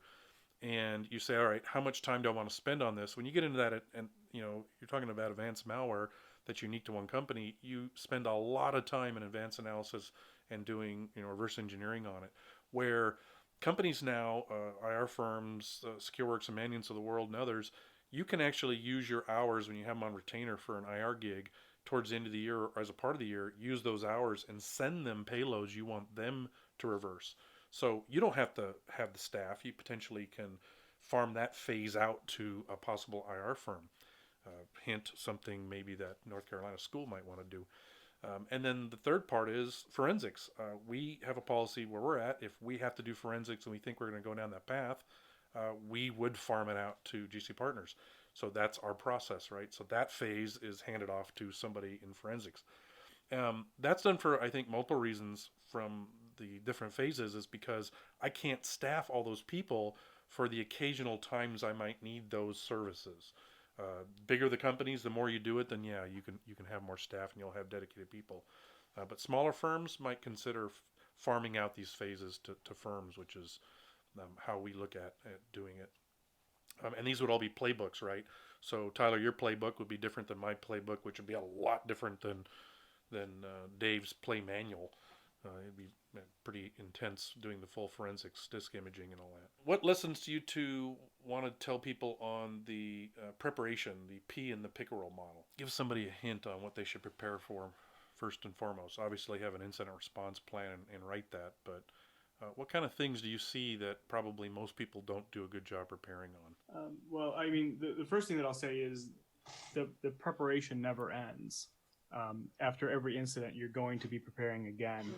And you say, all right, how much time do I want to spend on this? When you get into that, and you're talking about advanced malware that's unique to one company, you spend a lot of time in advanced analysis and doing reverse engineering on it. Where companies now, IR firms, SecureWorks and Manions of the world and others, you can actually use your hours when you have them on retainer for an IR gig towards the end of the year or as a part of the year, use those hours and send them payloads you want them to reverse. So you don't have to have the staff. You potentially can farm that phase out to a possible IR firm. Hint, something maybe that North Carolina school might want to do. And then the third part is forensics. We have a policy where we're at. If we have to do forensics and we think we're going to go down that path, we would farm it out to GC partners. So that's our process, right? So that phase is handed off to somebody in forensics. That's done for, I think, multiple reasons from the different phases, is because I can't staff all those people for the occasional times I might need those services. Bigger the companies, the more you do it, then you can have more staff and you'll have dedicated people. But smaller firms might consider farming out these phases to firms, which is how we look at doing it. And these would all be playbooks, right? So Tyler, your playbook would be different than my playbook, which would be a lot different than Dave's play manual. It'd be pretty intense doing the full forensics, disk imaging, and all that. What lessons do you two want to tell people on the preparation, the P and the pickerel model? Give somebody a hint on what they should prepare for first and foremost. Obviously have an incident response plan and write that, but what kind of things do you see that probably most people don't do a good job preparing on? Well, I mean, the first thing that I'll say is the preparation never ends. After every incident, you're going to be preparing again,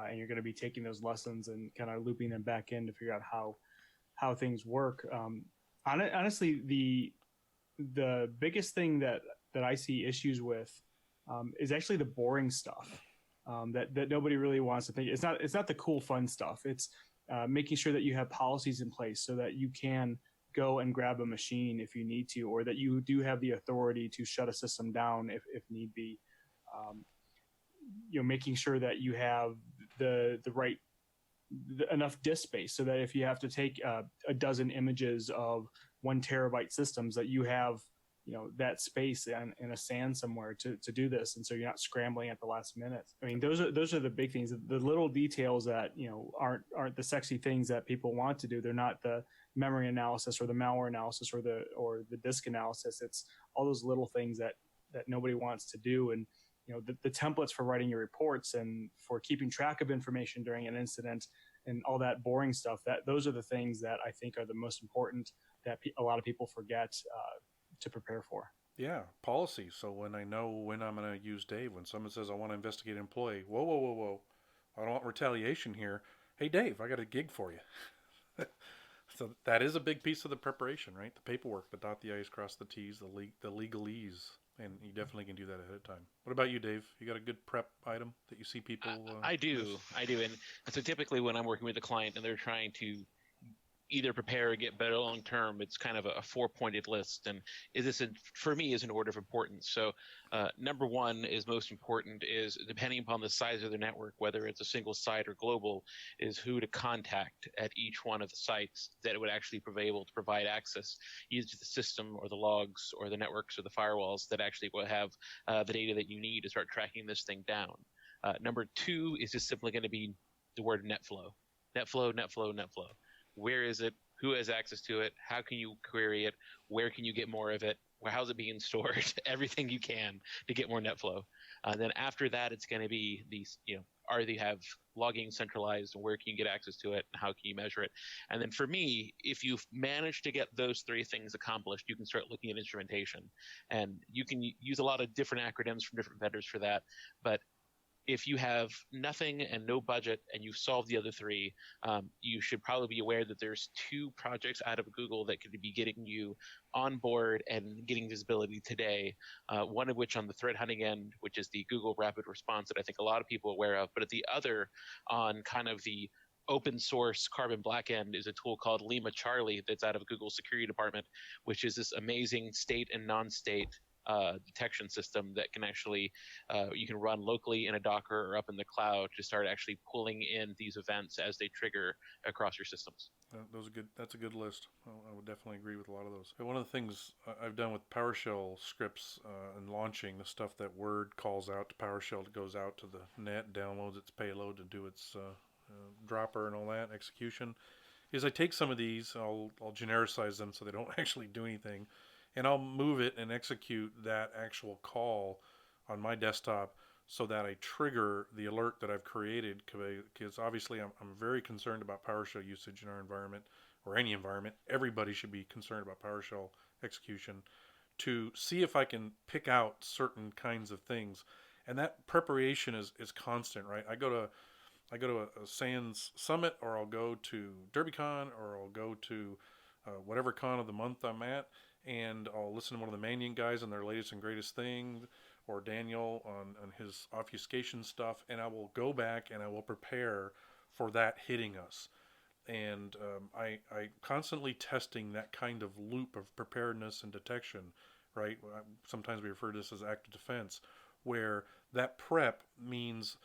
and you're going to be taking those lessons and kind of looping them back in to figure out how things work. Honestly, the biggest thing that I see issues with is actually the boring stuff that nobody really wants to think. It's not the cool, fun stuff. It's making sure that you have policies in place so that you can go and grab a machine if you need to, or that you do have the authority to shut a system down if need be. Making sure that you have the right enough disk space so that if you have to take a dozen images of 1 terabyte systems, that you have that space in a SAN somewhere to do this, and so you're not scrambling at the last minute. I mean, those are the big things. The little details that aren't the sexy things that people want to do. They're not the memory analysis or the malware analysis or the disk analysis. It's all those little things that nobody wants to do. And the templates for writing your reports and for keeping track of information during an incident and all that boring stuff, those are the things that I think are the most important that a lot of people forget to prepare for. Yeah, policy. So when I know when I'm going to use Dave, when someone says I want to investigate an employee, whoa, I don't want retaliation here. Hey Dave, I got a gig for you. So that is a big piece of the preparation, right? The paperwork, the dot the I's, cross the T's, the legalese. And you definitely can do that ahead of time. What about you, Dave? You got a good prep item that you see people? I do. And so typically when I'm working with a client and they're trying to either prepare or get better long term, it's kind of a 4-pointed list. And for me is an order of importance. So number one is most important is, depending upon the size of the network, whether it's a single site or global, is who to contact at each one of the sites that would actually be able to provide access either to the system or the logs or the networks or the firewalls that actually will have the data that you need to start tracking this thing down. Number two is just simply going to be the word NetFlow. NetFlow. Where is it? Who has access to it? How can you query it? Where can you get more of it? How's it being stored? Everything you can to get more NetFlow. Then after that, it's going to be these, are they have logging centralized and where can you get access to it and how can you measure it? And then for me, if you've managed to get those 3 things accomplished, you can start looking at instrumentation. And you can use a lot of different acronyms from different vendors for that. But if you have nothing and no budget and you've solved the other three, you should probably be aware that there's 2 projects out of Google that could be getting you on board and getting visibility today. One of which on the threat hunting end, which is the Google Rapid Response that I think a lot of people are aware of, but at the other on kind of the open source Carbon Black end is a tool called Lima Charlie that's out of Google's security department, which is this amazing state and non-state detection system that can actually you can run locally in a Docker or up in the cloud to start actually pulling in these events as they trigger across your systems. Those are good. That's a good list. I would definitely agree with a lot of those. One of the things I've done with PowerShell scripts and launching the stuff that Word calls out to PowerShell, it goes out to the net, downloads its payload to do its dropper and all that execution, is I take some of these, I'll genericize them so they don't actually do anything, and I'll move it and execute that actual call on my desktop so that I trigger the alert that I've created, because obviously I'm very concerned about PowerShell usage in our environment, or any environment. Everybody should be concerned about PowerShell execution, to see if I can pick out certain kinds of things. And that preparation is constant, right? I go to a SANS summit, or I'll go to DerbyCon, or I'll go to whatever con of the month I'm at, and I'll listen to one of the Mannion guys on their latest and greatest thing, or Daniel on his obfuscation stuff, and I will go back and I will prepare for that hitting us. And I constantly testing that kind of loop of preparedness and detection, right? Sometimes we refer to this as active defense, where that prep means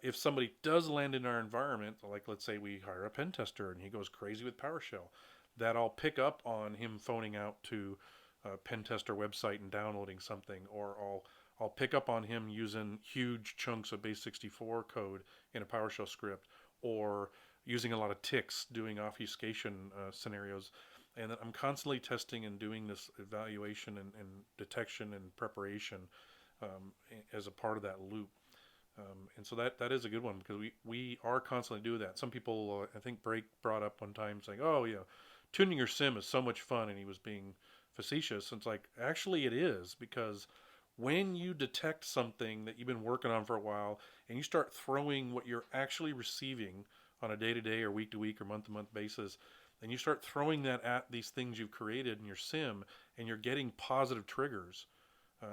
if somebody does land in our environment, like let's say we hire a pen tester and he goes crazy with PowerShell, that I'll pick up on him phoning out to a pen tester website and downloading something, or I'll pick up on him using huge chunks of base64 code in a PowerShell script, or using a lot of ticks doing obfuscation scenarios. And I'm constantly testing and doing this evaluation and detection and preparation as a part of that loop. And so that is a good one, because we are constantly doing that. Some people, I think Brake brought up one time saying, oh yeah, tuning your sim is so much fun, and he was being facetious. And it's like, actually it is, because when you detect something that you've been working on for a while and you start throwing what you're actually receiving on a day-to-day or week-to-week or month-to-month basis, and you start throwing that at these things you've created in your sim, and you're getting positive triggers.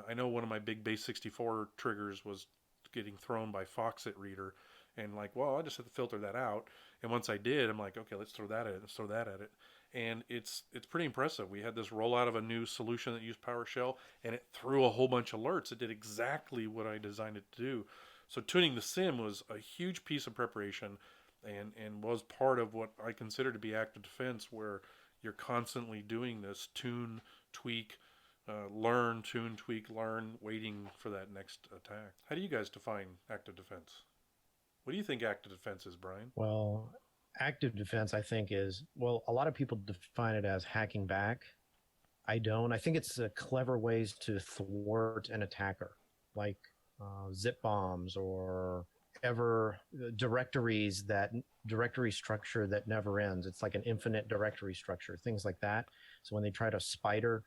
I know one of my big base64 triggers was getting thrown by Foxit Reader, and like, well, I just have to filter that out. And once I did, I'm like, okay, let's throw that at it. And it's pretty impressive. We had this rollout of a new solution that used PowerShell, and it threw a whole bunch of alerts. It did exactly what I designed it to do. So tuning the sim was a huge piece of preparation, and was part of what I consider to be active defense, where you're constantly doing this tune, tweak, learn, tune, tweak, learn, waiting for that next attack. How do you guys define active defense? What do you think active defense is, Brian? Well, active defense, I think, is, well, a lot of people define it as hacking back. I don't. I think it's clever ways to thwart an attacker, like zip bombs, or directory structure that never ends. It's like an infinite directory structure, things like that. So when they try to spider,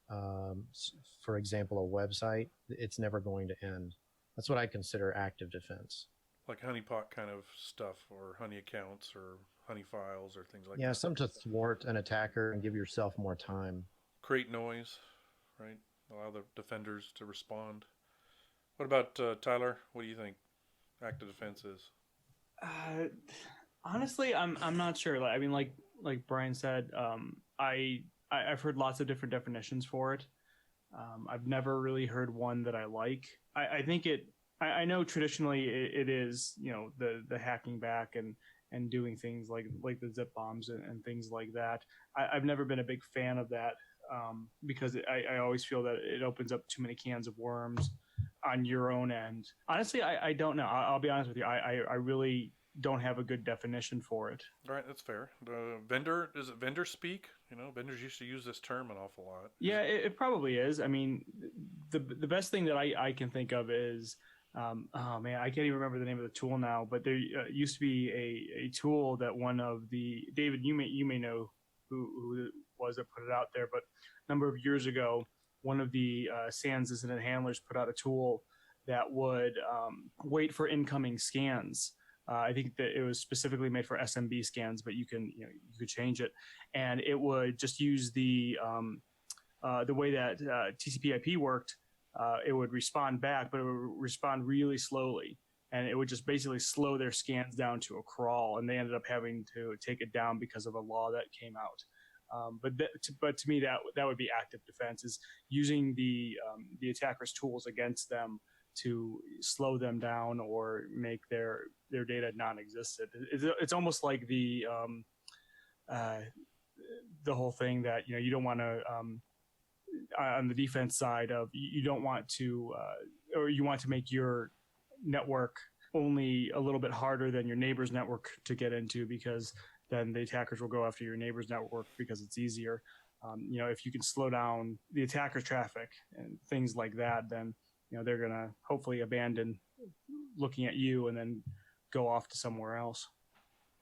for example, a website, it's never going to end. That's what I consider active defense. Like honeypot kind of stuff, or honey accounts, or honey files, or things like that. Yeah, some to thwart an attacker and give yourself more time. Create noise, right? Allow the defenders to respond. What about Tyler? What do you think active defense is? Honestly, I'm not sure. Like Brian said, I've heard lots of different definitions for it. I've never really heard one that I like. I think I know traditionally it is, the hacking back and doing things like the zip bombs and things like that. I've never been a big fan of that, because I always feel that it opens up too many cans of worms on your own end. Honestly, I don't know. I'll be honest with you. I really don't have a good definition for it. All right, that's fair. Is it vendor speak? Vendors used to use this term an awful lot. Yeah, it probably is. I mean, the best thing that I can think of is, oh man, I can't even remember the name of the tool now, but there used to be a tool that one of the, David, you may know who it was that put it out there, but a number of years ago, one of the SANS incident handlers put out a tool that would wait for incoming scans. I think that it was specifically made for SMB scans, but you could change it, and it would just use the way that TCP/IP worked. It would respond back, but it would respond really slowly, and it would just basically slow their scans down to a crawl, and they ended up having to take it down because of a law that came out. But to me, that would be active defense, is using the attacker's tools against them to slow them down or make their data non-existent. It's almost like the whole thing that you don't want to on the defense side of, you don't want to or you want to make your network only a little bit harder than your neighbor's network to get into, because then the attackers will go after your neighbor's network because it's easier. If you can slow down the attacker's traffic and things like that, then they're going to hopefully abandon looking at you and then go off to somewhere else.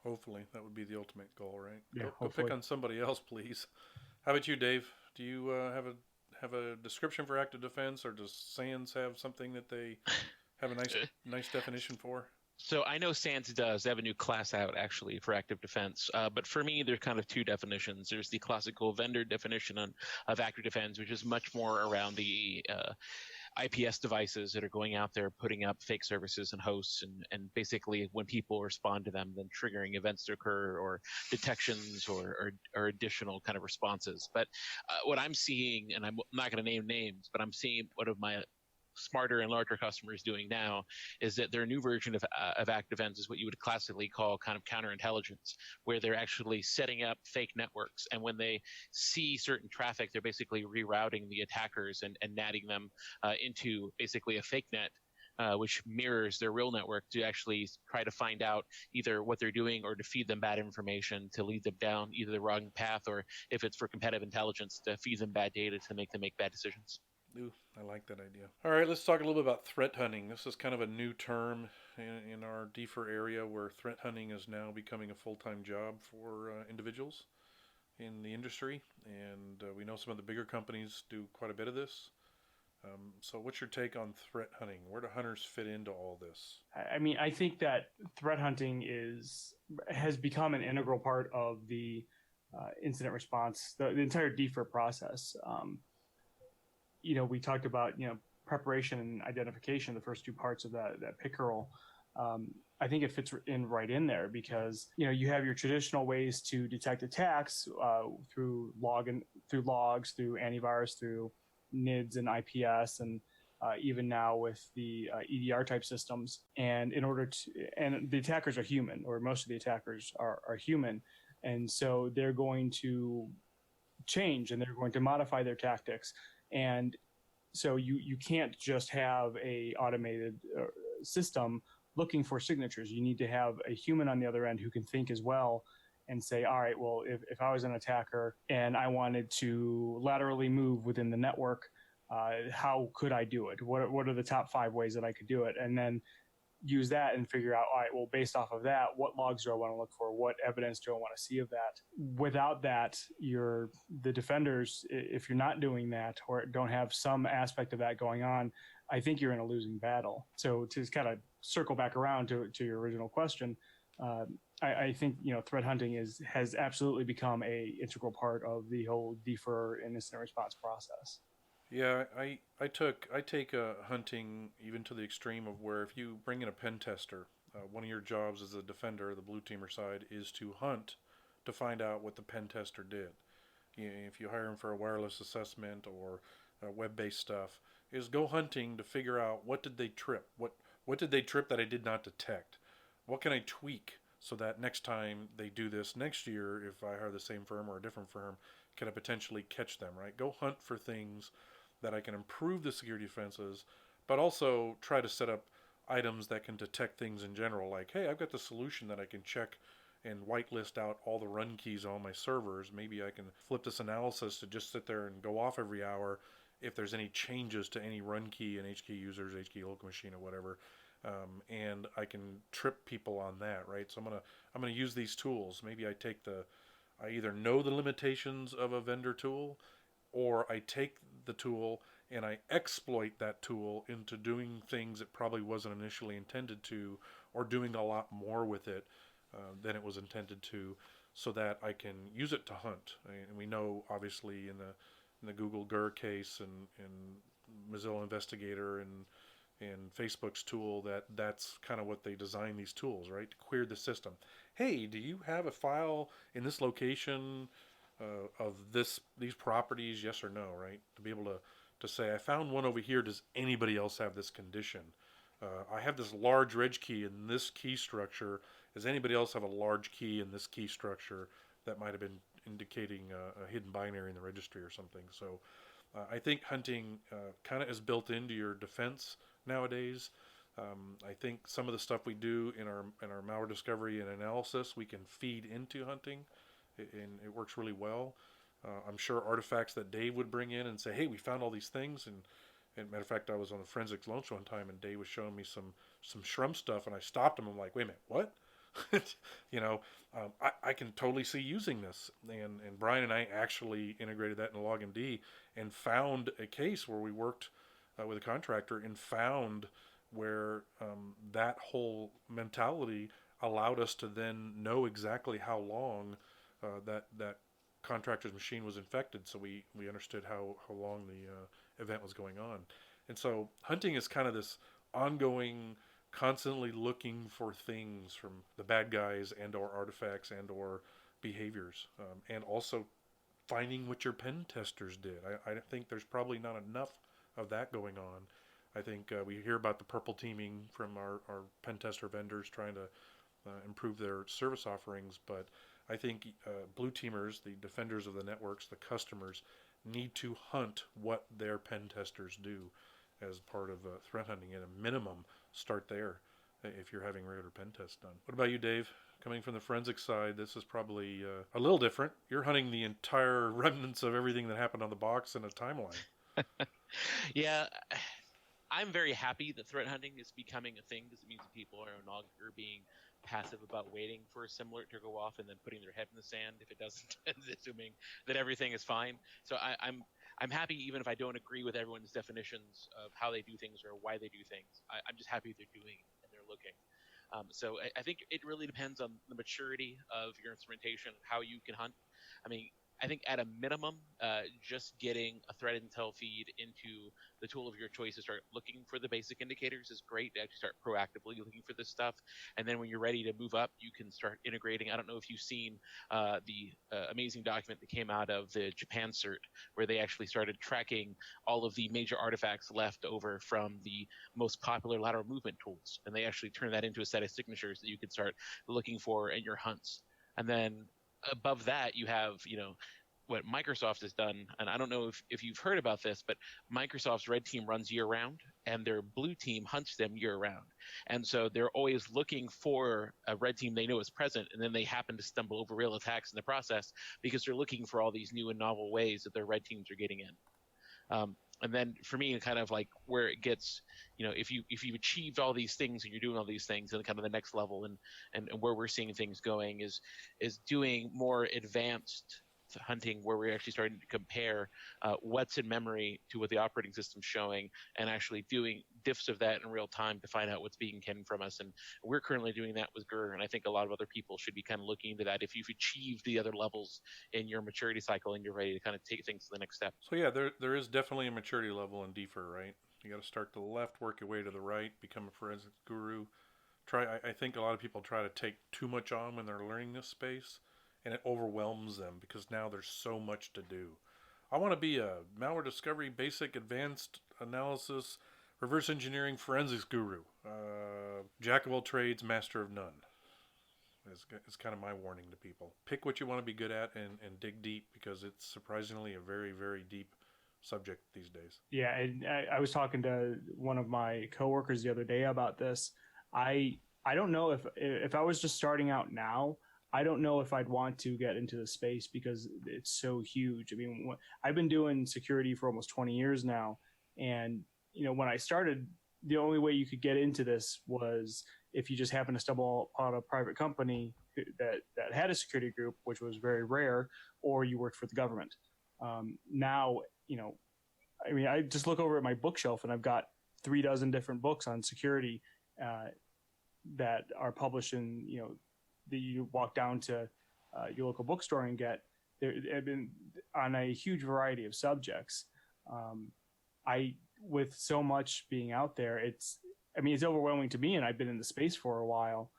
Hopefully. That would be the ultimate goal, right? Yeah, go pick on somebody else, please. How about you, Dave? Do you have a description for active defense, or does SANS have something that they have a nice definition for? So I know SANS does. They have a new class out, actually, for active defense. But for me, there's kind of two definitions. There's the classical vendor definition of active defense, which is much more around the IPS devices that are going out there, putting up fake services and hosts, and basically when people respond to them, then triggering events to occur, or detections, or additional kind of responses. But what I'm seeing, and I'm not going to name names, but I'm seeing one of my smarter and larger customers doing now, is that their new version of active defense is what you would classically call kind of counterintelligence, where they're actually setting up fake networks, and when they see certain traffic, they're basically rerouting the attackers and natting them into basically a fake net, which mirrors their real network, to actually try to find out either what they're doing, or to feed them bad information to lead them down either the wrong path, or if it's for competitive intelligence, to feed them bad data to make them make bad decisions. Ooh, I like that idea. All right, let's talk a little bit about threat hunting. This is kind of a new term in our DFIR area, where threat hunting is now becoming a full-time job for individuals in the industry. And we know some of the bigger companies do quite a bit of this. So what's your take on threat hunting? Where do hunters fit into all this? I mean, I think that threat hunting has become an integral part of the incident response, the entire DFIR process. We talked about preparation and identification, the first two parts of that pickerel. I think it fits right in there, because you have your traditional ways to detect attacks through logs, through antivirus, through NIDS and IPS, and even now with the EDR type systems. And and the attackers are human, or most of the attackers are human, and so they're going to change and they're going to modify their tactics. And so you can't just have a automated system looking for signatures. You need to have a human on the other end who can think as well, and say, all right, well, if I was an attacker and I wanted to laterally move within the network, how could I do it? What are the top 5 ways that I could do it? And then use that and figure out, all right, well, based off of that, what logs do I want to look for? What evidence do I want to see of that? Without that, the defenders, if you're not doing that, or don't have some aspect of that going on, I think you're in a losing battle. So to kind of circle back around to your original question, I think threat hunting has absolutely become a integral part of the whole DFIR and incident response process. Yeah, I take hunting even to the extreme of where, if you bring in a pen tester, one of your jobs as a defender, the blue teamer side, is to hunt to find out what the pen tester did. If you hire him for a wireless assessment or web-based stuff, is go hunting to figure out, what did they trip? What did they trip that I did not detect? What can I tweak so that next time they do this next year, if I hire the same firm or a different firm, can I potentially catch them, right? Go hunt for things that I can improve the security defenses, but also try to set up items that can detect things in general. Like, hey, I've got the solution that I can check and whitelist out all the run keys on my servers. Maybe I can flip this analysis to just sit there and go off every hour if there's any changes to any run key and HK users, HK local machine, or whatever. And I can trip people on that, right? So I'm gonna use these tools. Maybe I either know the limitations of a vendor tool, or I take the tool and I exploit that tool into doing things it probably wasn't initially intended to, or doing a lot more with it than it was intended to, so that I can use it to hunt. And we know, obviously, in the Google GER case and Mozilla Investigator and Facebook's tool, that's kind of what they design these tools, right? To query the system. Hey, do you have a file in this location of these properties? Yes or no, right? To be able to say, I found one over here. Does anybody else have this condition? I have this large reg key in this key structure. Does anybody else have a large key in this key structure that might have been indicating a hidden binary in the registry or something? So I think hunting kind of is built into your defense nowadays. I think some of the stuff we do in our malware discovery and analysis, we can feed into hunting, and it works really well. I'm sure artifacts that Dave would bring in and say, hey, we found all these things, and matter of fact, I was on the forensics lunch one time, and Dave was showing me some shroom stuff, and I stopped him. I'm like, wait a minute, what? I can totally see using this. And Brian and I actually integrated that in LogMD and found a case where we worked with a contractor and found where that whole mentality allowed us to then know exactly how long that contractor's machine was infected. So we understood how long the event was going on. And so hunting is kind of this ongoing, constantly looking for things from the bad guys and or artifacts and or behaviors, and also finding what your pen testers did. I think there's probably not enough of that going on. I think we hear about the purple teaming from our pen tester vendors trying to improve their service offerings, but I think blue teamers, the defenders of the networks, the customers, need to hunt what their pen testers do as part of threat hunting. At a minimum, start there if you're having regular pen tests done. What about you, Dave? Coming from the forensic side, this is probably a little different. You're hunting the entire remnants of everything that happened on the box in a timeline. Yeah, I'm very happy that threat hunting is becoming a thing, because it means that people are no longer being passive about waiting for a similar to go off and then putting their head in the sand if it doesn't, assuming that everything is fine. So I'm happy, even if I don't agree with everyone's definitions of how they do things or why they do things. I'm just happy they're doing it and they're looking. So I think it really depends on the maturity of your instrumentation, how you can hunt. I mean, I think at a minimum, just getting a threat intel feed into the tool of your choice to start looking for the basic indicators is great. To actually start proactively looking for this stuff. And then when you're ready to move up, you can start integrating. I don't know if you've seen the amazing document that came out of the Japan cert, where they actually started tracking all of the major artifacts left over from the most popular lateral movement tools. And they actually turned that into a set of signatures that you could start looking for in your hunts. And then above that, you have, what Microsoft has done, and I don't know if you've heard about this, but Microsoft's red team runs year round and their blue team hunts them year round. And so they're always looking for a red team they know is present, and then they happen to stumble over real attacks in the process because they're looking for all these new and novel ways that their red teams are getting in. And then for me, kind of like where it gets, if you've achieved all these things and you're doing all these things, and kind of the next level and where we're seeing things going is doing more advanced hunting, where we're actually starting to compare what's in memory to what the operating system's showing, and actually doing diffs of that in real time to find out what's being hidden from us. And we're currently doing that with GER, and I think a lot of other people should be kind of looking into that if you've achieved the other levels in your maturity cycle and you're ready to kind of take things to the next step. So yeah, there is definitely a maturity level in DFIR, right? You got to start to the left, work your way to the right, become a forensic guru. I think a lot of people try to take too much on when they're learning this space, and it overwhelms them because now there's so much to do. I want to be a malware discovery, basic, advanced analysis, reverse engineering, forensics guru. Jack of all trades, master of none. It's kind of my warning to people. Pick what you want to be good at and dig deep, because it's surprisingly a very, very deep subject these days. Yeah, and I was talking to one of my coworkers the other day about this. I don't know if I was just starting out now, I don't know if I'd want to get into the space because it's so huge. I mean, I've been doing security for almost 20 years now. And, when I started, the only way you could get into this was if you just happened to stumble upon a private company that had a security group, which was very rare, or you worked for the government. Now, I mean, I just look over at my bookshelf and I've got 36 different books on security that are published in, that you walk down to your local bookstore and get. They've been on a huge variety of subjects. With so much being out there, it's overwhelming to me, and I've been in the space for a while.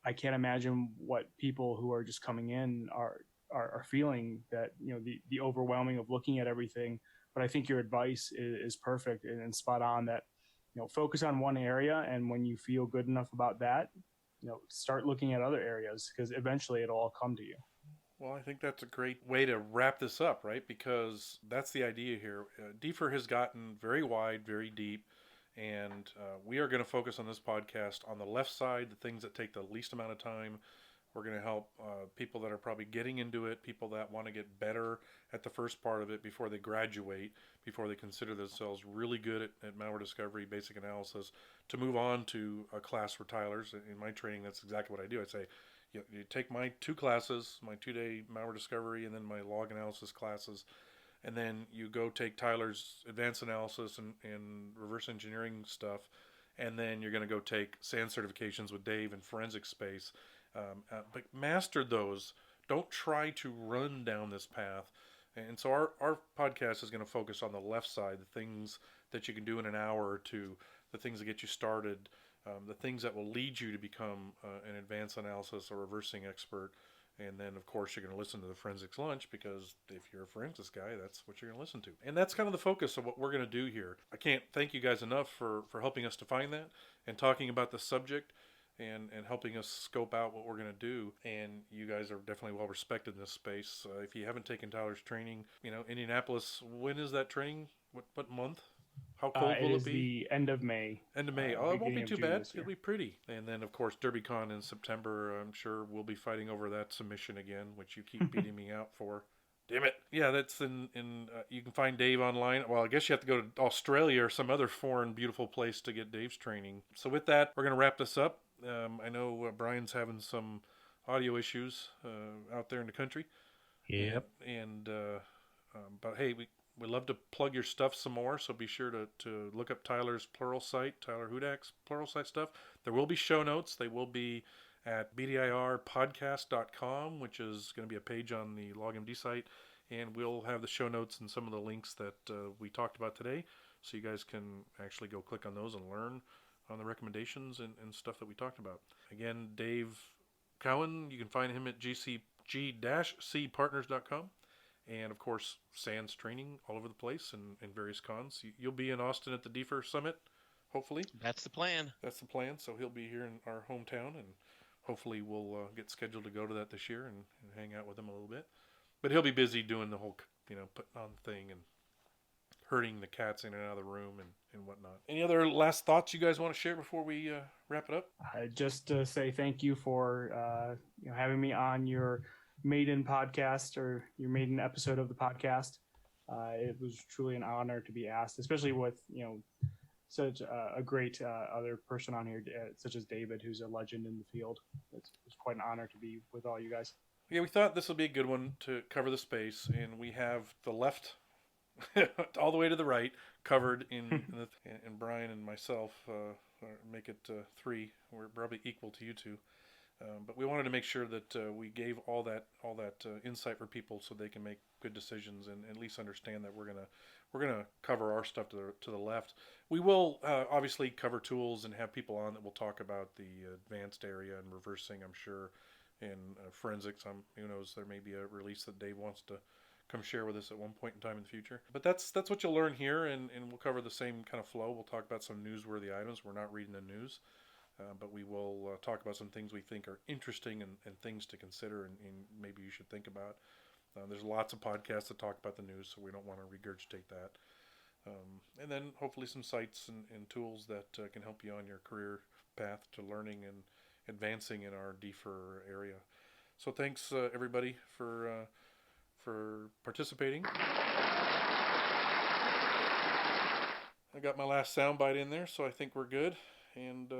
I can't imagine what people who are just coming in are feeling, that, the overwhelming of looking at everything. But I think your advice is perfect and spot on, that, focus on one area, and when you feel good enough about that, start looking at other areas, because eventually it'll all come to you. Well, I think that's a great way to wrap this up, right? Because that's the idea here. DFIR has gotten very wide, very deep, and we are going to focus on this podcast on the left side, the things that take the least amount of time. We're going to help people that are probably getting into it, people that want to get better at the first part of it before they graduate, before they consider themselves really good at malware discovery, basic analysis, to move on to a class for tilers. In my training, that's exactly what I do. I say, you take my 2 classes, my 2-day malware discovery, and then my log analysis classes, and then you go take Tyler's advanced analysis and reverse engineering stuff, and then you're going to go take SANS certifications with Dave in forensic space. But master those. Don't try to run down this path. And so our podcast is going to focus on the left side, the things that you can do in an hour or two, the things that get you started, the things that will lead you to become an advanced analysis or reversing expert. And then, of course, you're going to listen to the forensics lunch, because if you're a forensics guy, that's what you're going to listen to. And that's kind of the focus of what we're going to do here. I can't thank you guys enough for helping us define that and talking about the subject and helping us scope out what we're going to do. And you guys are definitely well respected in this space. If you haven't taken Tyler's training, Indianapolis, when is that training? What month? How cold will it be? The end of May. End of May. It won't be too bad. It'll be pretty. And then, of course, DerbyCon in September. I'm sure we'll be fighting over that submission again, which you keep beating me out for. Damn it. Yeah, that's in you can find Dave online. Well, I guess you have to go to Australia or some other foreign, beautiful place to get Dave's training. So with that, we're going to wrap this up. I know Brian's having some audio issues out there in the country. Yep. But hey, we'd love to plug your stuff some more, so be sure to look up Tyler's Pluralsight, Tyler Hudak's Pluralsight stuff. There will be show notes. They will be at BDIR-podcast.com, which is going to be a page on the LogMD site, and we'll have the show notes and some of the links that we talked about today, so you guys can actually go click on those and learn on the recommendations and stuff that we talked about. Again, Dave Cowan, you can find him at gcpartners.com. And, of course, SANS training all over the place and various cons. You'll be in Austin at the DFIR Summit, hopefully. That's the plan. That's the plan. So he'll be here in our hometown, and hopefully we'll get scheduled to go to that this year and hang out with him a little bit. But he'll be busy doing the whole, putting on the thing and herding the cats in and out of the room and whatnot. Any other last thoughts you guys want to share before we wrap it up? Just to say thank you for having me on your maiden podcast, or your maiden episode of the podcast. It was truly an honor to be asked, especially with such a great other person on here, such as David, who's a legend in the field. It was quite an honor to be with all you guys. Yeah, we thought this would be a good one to cover the space, and we have the left all the way to the right covered and Brian and myself make it 3. We're probably equal to you two. But we wanted to make sure that we gave all that insight for people, so they can make good decisions and at least understand that we're gonna cover our stuff to the left. We will obviously cover tools and have people on that will talk about the advanced area and reversing, I'm sure, and forensics. Who knows? There may be a release that Dave wants to come share with us at one point in time in the future. But that's what you'll learn here, and we'll cover the same kind of flow. We'll talk about some newsworthy items. We're not reading the news. But we will talk about some things we think are interesting and things to consider and maybe you should think about. There's lots of podcasts that talk about the news, so we don't want to regurgitate that. And then hopefully some sites and tools that can help you on your career path to learning and advancing in our DFIR area. So thanks everybody for participating. I got my last soundbite in there, so I think we're good. And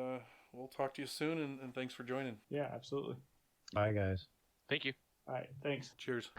we'll talk to you soon, and thanks for joining. Yeah, absolutely. Bye, guys. Thank you. All right, thanks. Cheers.